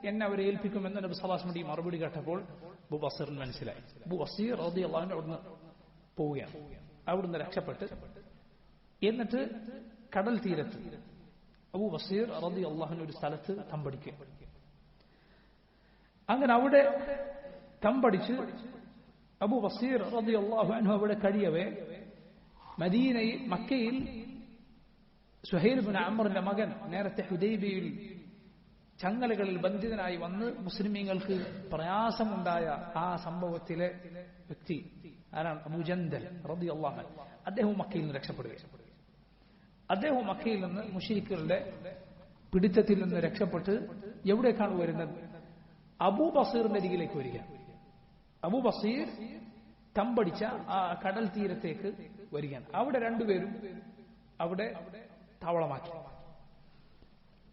Speaker 1: എന്നെ അവരെ ഏൽപ്പിക്കുമെന്ന് നബി സല്ലല്ലാഹു അലൈഹി വസല്ലം മറുപടി കേട്ടപ്പോൾ അബൂ ബസീറിന് മനസ്സിലായി. അബൂ ബസീർ റളിയല്ലാഹു അൻഹു അവിടുന്ന് പോവുകയാണ്. അവിടുന്ന് രക്ഷപ്പെട്ട് എന്നിട്ട് കടൽ തീരത്ത് അബൂ ബസീർ റളിയല്ലാഹു അൻഹു ഒരു സ്ഥലത്ത് തമ്പടിക്കുക. അങ്ങനെ അവിടെ തമ്പടിച്ച് അബൂ ബസീർ റളിയല്ലാഹു അൻഹു അവിടെ കഴിയവേ മദീനയിൽ മക്കയിൽ സുഹൈൽ ഇബ്നു അംറിന്റെ മകൻ നേരത്തെ ഹുദൈബിയയിൽ ചങ്ങലകളിൽ ബന്ധിതനായി വന്ന് മുസ്ലിമീങ്ങൾക്ക് പ്രയാസമുണ്ടായ ആ സംഭവത്തിലെ വ്യക്തി ആരാണ്? അബൂ ജന്ദൽ റളിയല്ലാഹു അൻഹു. അദ്ദേഹം മക്കയിൽ നിന്ന് രക്ഷപ്പെടുകയാണ്. അദ്ദേഹം മക്കയിൽ നിന്ന് മുശ്രിക്കുകളുടെ പിടുത്തത്തിൽ നിന്ന് രക്ഷപ്പെട്ട് എവിടേക്കാണ് വരുന്നത്? അബൂ ബസീറിന്റെ അരികിലേക്ക് വരിക. അബൂ ബസീർ തമ്പടിച്ച ആ കടൽ തീരത്തേക്ക് വരികയാണ്. അവിടെ രണ്ടുപേരും അവിടെ താവളമാക്കി.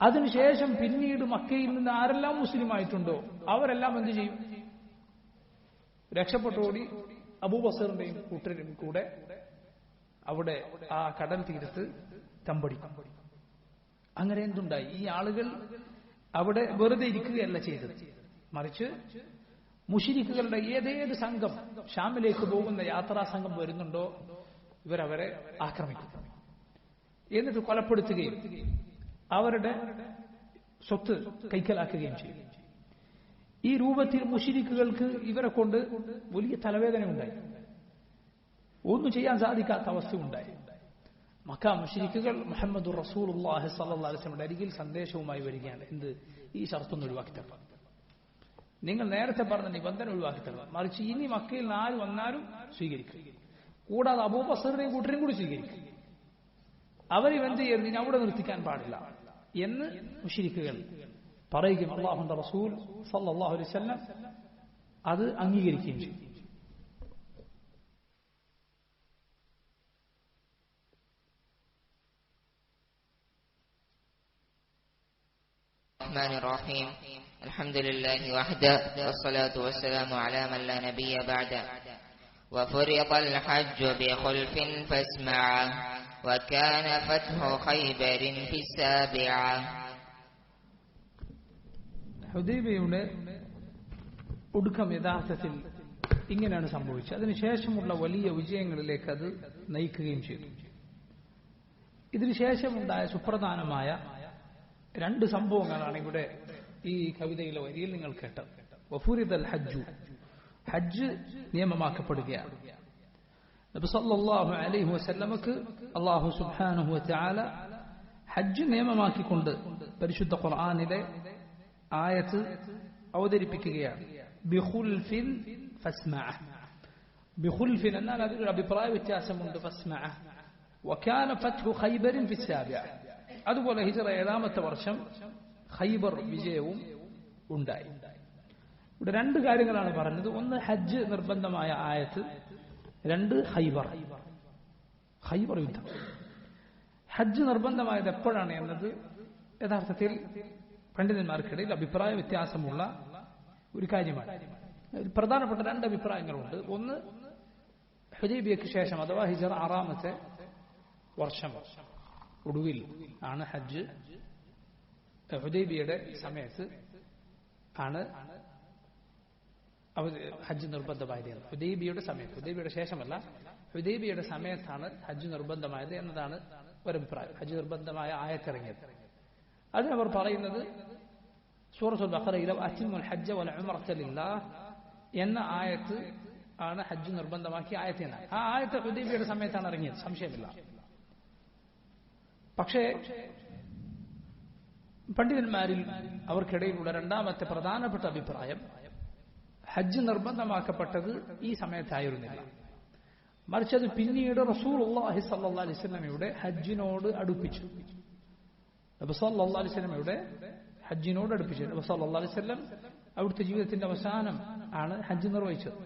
Speaker 1: അതിനുശേഷം പിന്നീട് മക്കയിൽ നിന്ന് ആരെല്ലാം മുസ്ലിം ആയിട്ടുണ്ടോ അവരെല്ലാം എന്ത് ചെയ്യും? രക്ഷപ്പെട്ടോടി അബൂ ബസീറിന്റെയും കൂട്ടരും കൂടെ അവിടെ ആ കടൽ തീരത്ത് തമ്പടിക്കും. അങ്ങനെ എന്തുണ്ടായി? ഈ ആളുകൾ അവിടെ വെറുതെ ഇരിക്കുകയല്ല ചെയ്തത്, മറിച്ച് മുശ്രിക്കുകളുടെ ഏതേത് സംഘം ഷാമിലേക്ക് പോകുന്ന യാത്രാ സംഘം വരുന്നുണ്ടോ ഇവരവരെ ആക്രമിക്കും, എന്നിട്ട് കൊലപ്പെടുത്തുകയും അവരുടെ സ്വത്ത് കൈക്കലാക്കുകയും ചെയ്യും. ഈ രൂപത്തിൽ മുശ്രിക്കുകൾക്ക് ഇവരെ കൊണ്ട് വലിയ തലവേദന ഉണ്ടായി, ഒന്നും ചെയ്യാൻ സാധിക്കാത്ത അവസ്ഥ ഉണ്ടായി. മക്ക മുശ്രിക്കുകൾ മുഹമ്മദുർ റസൂലുള്ളാഹി സ്വല്ലല്ലാഹു അലൈഹി വസല്ലമയുടെ അരികിൽ സന്ദേശവുമായി വരികയാണ്. എന്ത്? ഈ ഷർത്തൊന്നും ഒഴിവാക്കി തരണം, നിങ്ങൾ നേരത്തെ പറഞ്ഞ നിബന്ധന ഒഴിവാക്കി തരണം, മറിച്ച് ഇനി മക്കയിൽ നിന്ന് ആര് വന്നാലും സ്വീകരിക്കും, കൂടാതെ അബൂ ബസറിനെയും കൂട്ടരെയും കൂടി സ്വീകരിക്കും. അവരും എന്ത് ചെയ്യുന്നു? ഇനി അവിടെ നിർത്തിക്കാൻ പാടില്ല എന്ന് മുശ്രിക്കുകൾ പറയുകയും അല്ലാഹുവിന്റെ റസൂൽ സല്ലല്ലാഹു അലൈഹി വസല്ലം അത് അംഗീകരിക്കുകയും ചെയ്തു.
Speaker 2: الرحمن الرحيم الحمد لله وحده والصلاة والسلام على من لا نبي بعده وفرض الحج بخلف فاسمعه وكان فتح خيبر في السابعة.
Speaker 1: ഹുദൈബിയയുടെ ഒടുക്കം യഥാർത്ഥത്തിൽ ഇങ്ങനെയാണ് സംഭവിച്ചത്. അതിനുശേഷമുള്ള വലിയ വിജയങ്ങളിലേക്ക് അത് നയിക്കുകയും ചെയ്തു. ഇതിനുശേഷമുണ്ടായ സുപ്രധാനമായ രണ്ട് സംഭവങ്ങളാണ് ഇവിടെ ഈ കവിതയിലെ വരിയിൽ നിങ്ങൾ കേട്ടത്. വഫുരിദൽ ഹജ്ജു, ഹജ്ജ് നിയമമാക്കപ്പെടുകയാണ്. നബി സല്ലല്ലാഹു അലൈഹി വസല്ലമക്ക് അല്ലാഹു സുബ്ഹാനഹു വതആല ഹജ്ജ് നിയമമാക്കിക്കൊണ്ട് പരിശുദ്ധ ഖുർആനിലെ ആയത്ത് അവതരിപ്പിക്കുകയാണ്. ബിഖുൽഫിൻ ഫസ്മഅ. ബിഖുൽഫിൻ എന്നാൽ അതിലൊരു അഭിപ്രായ വ്യത്യാസമുണ്ട്. ഫസ്മഅ വകാന ഫത്ഹു ഖൈബറിൻ ഫി സാബിഅ. അതുപോലെ ഹിജ്റ 7ാമത്തെ വർഷം ഖൈബർ വിജയവും ഉണ്ടായി. ഇവിടെ രണ്ട് കാര്യങ്ങളാണ് പറഞ്ഞത്. ഒന്ന് ഹജ്ജ് നിർബന്ധമായ ആയത്ത്, രണ്ട് ഖൈബർ യുദ്ധം. ഹജ്ജ് നിർബന്ധമായത് എപ്പോഴാണ് എന്നത് യഥാർത്ഥത്തിൽ പണ്ഡിതന്മാർക്കിടയിൽ അഭിപ്രായ വ്യത്യാസമുള്ള ഒരു കാര്യമാണ്. പ്രധാനപ്പെട്ട രണ്ട് അഭിപ്രായങ്ങളുണ്ട്. ഒന്ന്, ഹുദൈബിയയ്ക്ക് ശേഷം അഥവാ ഹിജ്റ 6ാമത്തെ വർഷം ഒടുവിൽ ആണ് ഹജ്ജ്. ഹുദൈബിയയുടെ സമയത്ത് ആണ് ഹജ്ജ് നിർബന്ധമായത്. ഹുദൈബിയയുടെ സമയത്ത്, ഹുദൈബിയയുടെ ശേഷമല്ല, ഹുദൈബിയയുടെ സമയത്താണ് ഹജ്ജ് നിർബന്ധമായത് എന്നതാണ് ഒരഭിപ്രായം. ഹജ്ജ് നിർബന്ധമായ ആയത്തിറങ്ങിയത്. അതിനവർ പറയുന്നത് സൂറത്തുൽ ബഖറയിലെ അത്തിമുൽ ഹജ്ജ വൽ ഉംറത ലില്ലാഹ് എന്ന ആയത്ത് ആണ് ഹജ്ജ് നിർബന്ധമാക്കിയ ആയത്ത് എന്നാണ്. ആ ആയത്ത് ഹുദൈബിയയുടെ സമയത്താണ് ഇറങ്ങിയത്, സംശയമില്ല. പക്ഷേ പണ്ഡിതന്മാരിൽ അവർക്കിടയിലുള്ള രണ്ടാമത്തെ പ്രധാനപ്പെട്ട അഭിപ്രായം ഹജ്ജ് നിർബന്ധമാക്കപ്പെട്ടത് ഈ സമയത്തായിരുന്നില്ല, മറിച്ച് അത് പിന്നീട് റസൂലുള്ളാഹി സ്വല്ലല്ലാഹു അലൈഹി വസല്ലമയുടെ ഹജ്ജിനോട് അടുപ്പിച്ചു. നബി സല്ലല്ലാഹു അലൈഹി വസല്ലമയുടെ ഹജ്ജിനോട് അടുപ്പിച്ചു. നബി സല്ലല്ലാഹു അലൈഹി വസല്ലം അവിടുത്തെ ജീവിതത്തിന്റെ അവസാനം ആണ് ഹജ്ജ് നിർവഹിച്ചത്.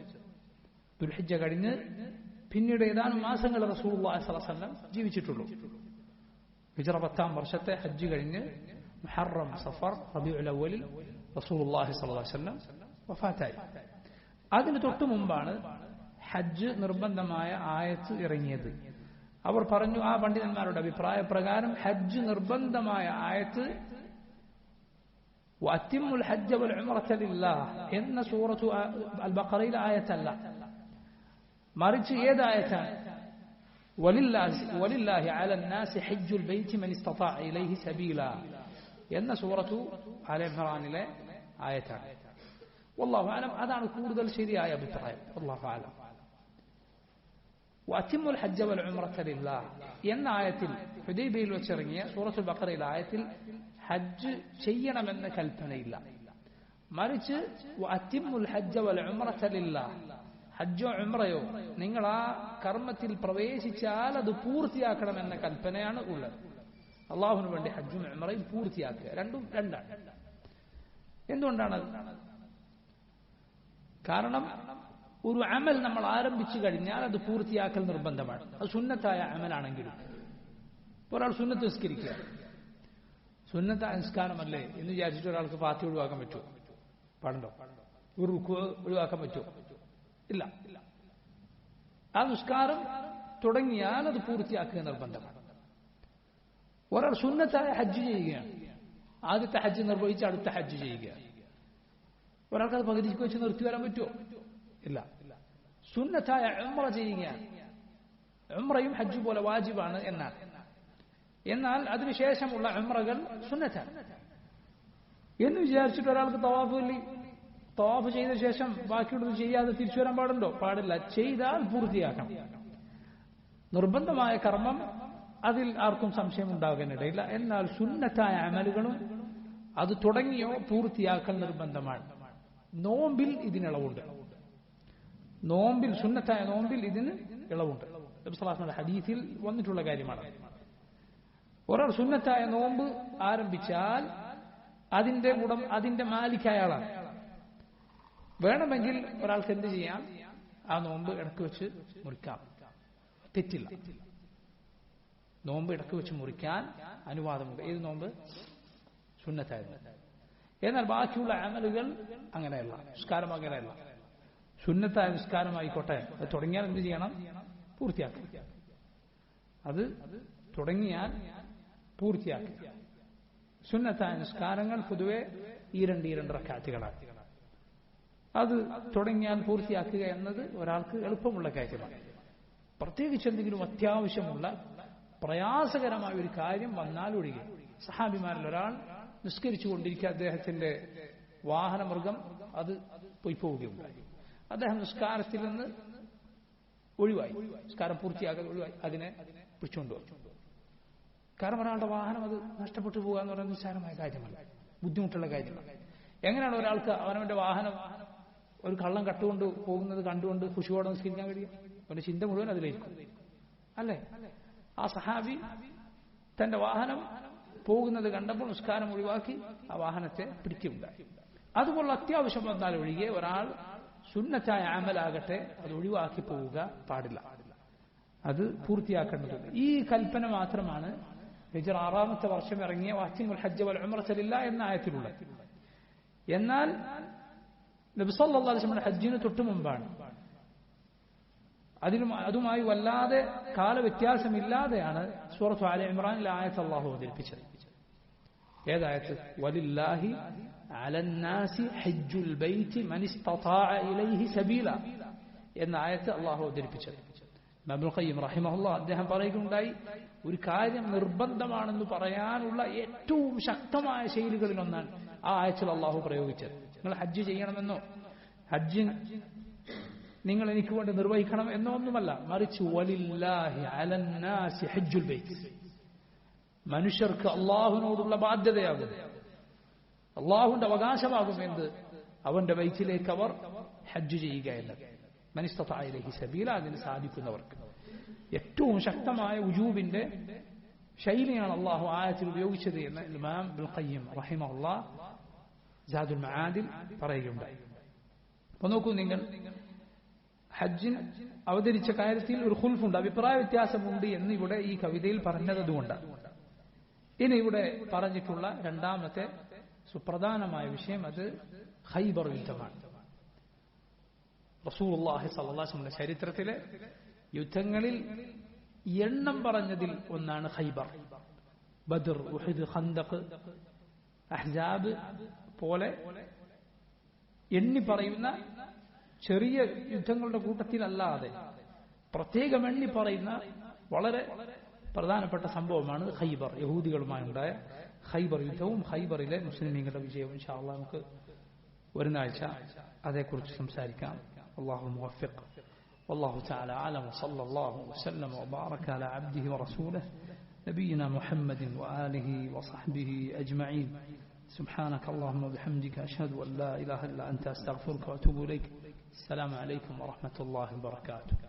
Speaker 1: ദുൽഹിജ്ജ കഴിഞ്ഞ് പിന്നീട് ഏതാനും മാസങ്ങൾ റസൂലുള്ളാഹി സ്വല്ലല്ലാഹു അലൈഹി വസല്ലം ജീവിച്ചിട്ടുള്ളൂ. ഹിജ്റ 10-ാം വർഷത്തെ ഹജ്ജ് കഴിഞ്ഞ് മുഹറം, സഫർ, റബീഉൽ അവ്വലിൽ റസൂലുള്ളാഹി സ്വല്ലല്ലാഹു അലൈഹി വസല്ലം വഫാത്തായി. അതിന് തൊട്ടു മുമ്പാണ് ഹജ്ജ് നിർബന്ധമായ ആയത്ത് ഇറങ്ങിയത്. അവർ പറഞ്ഞു, ആ പണ്ഡിതന്മാരുടെ അഭിപ്രായ പ്രകാരം ഹജ്ജ് നിർബന്ധമായ ആയത്ത് വഅത്തിമ്മുൽ ഹജ്ജ വൽ ഉംറത ലില്ലാഹ് എന്ന സൂറത്തു അൽ ബഖറയിലെ ആയത്തല്ല, മറിച്ച് ഏതായത്താണ്? വലില്ലാഹി അലൻ നാസി ഹജ്ജുൽ ബൈത്തി മൻ ഇസ്തതാഅ ഇലൈഹി സബീല എന്ന സൂറത്തു ആല ഇംറാനിലെ ആയത്താണ്. വല്ലാഹു അലം, അതാണ് കൂടുതൽ ശരിയായ അഭിപ്രായം. വല്ലാഹു അലം. വഅത്തിമ്മുൽ ഹജ്ജ വൽ ഉംറത ലില്ലാഹ് എന്ന ആയത്തിൽ, ഹുദൈബിയയിൽ വെച്ചിറങ്ങിയ സൂറത്തുൽ ബഖറയിലെ ആയത്തിൽ ഹജ്ജ് ചെയ്യണമെന്ന കൽപ്പനയില്ല, മറിച്ച് വഅത്തിമ്മുൽ ഹജ്ജ വൽ ഉംറത ലില്ലാഹ്, ഹജ്ജോ ഉംറയോ നിങ്ങൾ ആ കർമ്മത്തിൽ പ്രവേശിച്ചാൽ അത് പൂർത്തിയാക്കണമെന്ന കൽപ്പനയാണ് ഉള്ളത്. അള്ളാഹുവിന് വേണ്ടി ഹജ്ജും ഉംറയും പൂർത്തിയാക്കുക, രണ്ടും രണ്ടാണ്. എന്തുകൊണ്ടാണ്? കാരണം ഒരു അമൽ നമ്മൾ ആരംഭിച്ചു കഴിഞ്ഞാൽ അത് പൂർത്തിയാക്കൽ നിർബന്ധമാണ്. അത് സുന്നത്തായ അമലാണെങ്കിലും. ഒരാൾ സുന്നത്ത് നിസ്കരിക്കുക, സുന്നത്തായ നിസ്കാരമല്ലേ എന്ന് വിചാരിച്ചിട്ട് ഒരാൾക്ക് പാത്തി ഒഴിവാക്കാൻ പറ്റുമോ? പാടുണ്ടോ? ഒരു റുക്കു ഒഴിവാക്കാൻ പറ്റുമോ? ഇല്ല. ആ നിസ്കാരം തുടങ്ങിയാൽ അത് പൂർത്തിയാക്കുക നിർബന്ധമാണ്. ഒരാൾ സുന്നത്തായ ഹജ്ജ് ചെയ്യുകയാണ്, ആദ്യത്തെ ഹജ്ജ് നിർവഹിച്ച് അടുത്ത ഹജ്ജ് ചെയ്യുക, ഒരാൾക്കത് പകുതിക്ക് വെച്ച് നിർത്തി വരാൻ പറ്റുമോ? ഇല്ല. സുന്നത്തായ ഉംറ ചെയ്യുകയാണ്, ഉംറയും ഹജ്ജ് പോലെ വാജിബാണ് എന്നാണ്. എന്നാൽ അതിനുശേഷമുള്ള ഉംറകൾ സുന്നത്താണ് എന്ന് വിചാരിച്ചിട്ട് ഒരാൾക്ക് തവാഫ് ചെയ്ത ശേഷം ബാക്കിയുള്ളത് ചെയ്യാതെ തിരിച്ചു വരാൻ പാടുണ്ടോ? പാടില്ല. ചെയ്താൽ പൂർത്തിയാക്കണം. നിർബന്ധമായ കർമ്മം അതിൽ ആർക്കും സംശയം ഉണ്ടാകാനിടയില്ല. എന്നാൽ സുന്നത്തായ അമലുകളും അത് തുടങ്ങിയോ പൂർത്തിയാക്കൽ നിർബന്ധമാണ്. നോമ്പിൽ ഇതിനിളവുണ്ട്. നോമ്പിൽ, സുന്നത്തായ നോമ്പിൽ ഇതിന് ഇളവുണ്ട്. നബി സല്ലല്ലാഹു അലൈഹി വസല്ലം ഹദീസിൽ വന്നിട്ടുള്ള കാര്യമാണ്. ഒരാൾ സുന്നത്തായ നോമ്പ് ആരംഭിച്ചാൽ അതിന്റെ മാലിക്കായ ആളാണ്. വേണമെങ്കിൽ ഒരാൾക്ക് എന്ത് ചെയ്യാം? ആ നോമ്പ് ഇടക്ക് വെച്ച് മുറിക്കാം, തെറ്റില്ല. നോമ്പ് ഇടക്ക് വെച്ച് മുറിക്കാൻ അനുവാദമുണ്ട്. ഏത് നോമ്പ്? സുന്നത്തായ നോമ്പ്. എന്നാൽ ബാക്കിയുള്ള അമലുകൾ അങ്ങനെയല്ല, നിസ്കാരം അങ്ങനെയല്ല. സുന്നത്തായ നിസ്കാരമായിക്കോട്ടെ, അത് തുടങ്ങിയാൽ എന്ത് ചെയ്യണം? പൂർത്തിയാക്കുക. അത് തുടങ്ങിയാൽ പൂർത്തിയാക്കുക. സുന്നത്തായ നിസ്കാരങ്ങൾ പൊതുവെ ഈ രണ്ട് റക്അത്തുകളാണ്. അത് തുടങ്ങിയാൽ പൂർത്തിയാക്കുക എന്നത് ഒരാൾക്ക് എളുപ്പമുള്ള കാര്യമാണ്. പ്രത്യേകിച്ച് എന്തെങ്കിലും അത്യാവശ്യമുള്ള പ്രയാസകരമായ ഒരു കാര്യം വന്നാൽ ഒഴികെ. സഹാബിമാരിൽ ഒരാൾ നിസ്കരിച്ചു കൊണ്ടിരിക്കുക, അദ്ദേഹത്തിന്റെ വാഹനമൃഗം അത് പോയി പോവുകയുണ്ടായി. അദ്ദേഹം നിസ്കാരത്തിൽ നിന്ന് ഒഴിവായി, നിസ്കാരം പൂർത്തിയാകാതെ ഒഴിവായി, അതിനെ പിടിച്ചുകൊണ്ടുപോയി. കാരണം ഒരാളുടെ വാഹനം അത് നഷ്ടപ്പെട്ടു പോകുക എന്ന് പറയുന്നത് നിസ്സാരമായ കാര്യമല്ല, ബുദ്ധിമുട്ടുള്ള കാര്യമാണ്. എങ്ങനെയാണ് ഒരാൾക്ക് അവനവന്റെ വാഹനം ഒരു കള്ളം കട്ടുകൊണ്ട് പോകുന്നത് കണ്ടുകൊണ്ട് ഖുശൂഅോടെ നിസ്കരിക്കാൻ കഴിയും? അവന്റെ ചിന്ത മുഴുവൻ അതിലായിരിക്കും, അല്ലേ? ആ സഹാബി തന്റെ വാഹനം പോകുന്നത് കണ്ടപ്പോൾ നിസ്കാരം ഒഴിവാക്കി ആ വാഹനത്തെ പിടിക്കുകയുണ്ടായി. അതുപോലെ അത്യാവശ്യം വന്നാൽ ഒഴികെ ഒരാൾ സുന്നത്തായ അമലാകട്ടെ അത് ഒഴിവാക്കി പോവുക പാടില്ല, അത് പൂർത്തിയാക്കേണ്ടതുണ്ട്. ഈ കൽപ്പന മാത്രമാണ് ഹിജ്റ 6-ാമത്തെ വർഷം ഇറങ്ങിയ വഅത്തിമുൽ ഹജ്ജ വൽ ഉംറത ലില്ലാഹ് എന്ന ആയത്തിലുള്ളത്. എന്നാൽ നബി സല്ലല്ലാഹു അലൈഹി വസല്ലം ഹജ്ജിന് തൊട്ടു മുമ്പാണ്, അതുമായി വല്ലാതെ കാലവ്യത്യാസമില്ലാതെയാണ് സൂറത്ത് ആല ഇംറാനിലെ ആയത്ത് അല്ലാഹു അവതരിപ്പിച്ചത്. ഏതായത്ത്? വലില്ലാഹി അലൻ നാസി ഹജ്ജുൽ ബൈത്തി മൻ ഇസ്തതാഅ ഇലൈഹി സബീല എന്ന ആയത്ത് അല്ലാഹു അവതരിപ്പിച്ചത്. ഇബ്നുൽ ഖയ്യിം റഹിമഹുല്ലാഹ് അദ്ദേഹം പറയുകയുണ്ടായി, ഒരു കാര്യം നിർബന്ധമാണെന്ന് പറയാനുള്ള ഏറ്റവും ശക്തമായ ശൈലികളിൽ ഒന്നാണ് ആ ആയത്തിൽ അല്ലാഹു പ്രയോഗിച്ചത്. നിങ്ങൾ ഹജ്ജ് ചെയ്യണമെന്നോ ഹജ്ജ് നിങ്ങൾ എനിക്ക് വേണ്ടി നിർവഹിക്കണം എന്നോ ഒന്നുമല്ല, മറിച്ച് വലില്ലാഹി അലൻ നാസി ഹജ്ജുൽ ബൈത്ത്, മനുഷ്യർക്ക് അള്ളാഹുവിനോടുള്ള ബാധ്യതയാകും, അള്ളാഹുവിന്റെ അവകാശമാകും എന്ത്? അവന്റെ ബൈത്തിലേക്ക് അവർ ഹജ്ജ് ചെയ്യുക എന്നത്. മൻ ഇസ്തതാഅ ഇലൈഹി സബീല, അതിന് സാധിക്കുന്നവർക്ക്. ഏറ്റവും ശക്തമായ ഉജൂബിന്റെ ശൈലിയാണ് അള്ളാഹു ആയത്തിൽ ഉപയോഗിച്ചത് എന്ന് ഇമാം ഇബ്നുൽ ഖയ്യിം റഹിമഹുല്ലാഹ് സാദുൽ മആദിൽ പറയുകയുണ്ടായി. അപ്പോൾ നോക്കൂ നിങ്ങൾ, ഹജ്ജിൽ അവതരിച്ച കാര്യത്തിൽ ഒരു ഖുൽഫുണ്ട്, അഭിപ്രായ വ്യത്യാസമുണ്ട് എന്നിവിടെ ഈ കവിതയിൽ പറഞ്ഞതുകൊണ്ടാണ്. ഇനി ഇവിടെ പറഞ്ഞിട്ടുള്ള രണ്ടാമത്തെ സുപ്രധാനമായ വിഷയം അത് ഖൈബർ യുദ്ധമാണ്. റസൂലുള്ളാഹി സ്വല്ലല്ലാഹു അലൈഹി വസല്ലം ചരിത്രത്തിലെ യുദ്ധങ്ങളിൽ എണ്ണം പറഞ്ഞതിൽ ഒന്നാണ് ഖൈബർ. ബദർ, ഉഹദ്, ഖന്ദഖ്, അഹ്സാബ് പോലെ എണ്ണി പറയുന്ന ചെറിയ യുദ്ധങ്ങളുടെ കൂട്ടത്തിലല്ലാതെ പ്രത്യേകം എണ്ണി പറയുന്ന വളരെ പ്രധാനപ്പെട്ട സംഭവമാണ് ഖൈബർ, യഹൂദികളുമായുണ്ടായ ഖൈബർ യുദ്ധവും ഖൈബറിലെ മുസ്ലിമീങ്ങളുടെ വിജയവും. ഇൻഷാ അല്ലാഹ് നമുക്ക് വരുന്ന ആഴ്ച അതേക്കുറിച്ച് സംസാരിക്കാം. അല്ലാഹു മുവഫിഖ്. والله تعالى أعلم. وصلى الله وسلم وبارك على عبده ورسوله نبينا محمد وآله وصحبه أجمعين. سبحانك اللهم وبحمدك أشهد أن لا إله إلا أنت أستغفرك وأتوب إليك. السلام عليكم ورحمة الله وبركاته.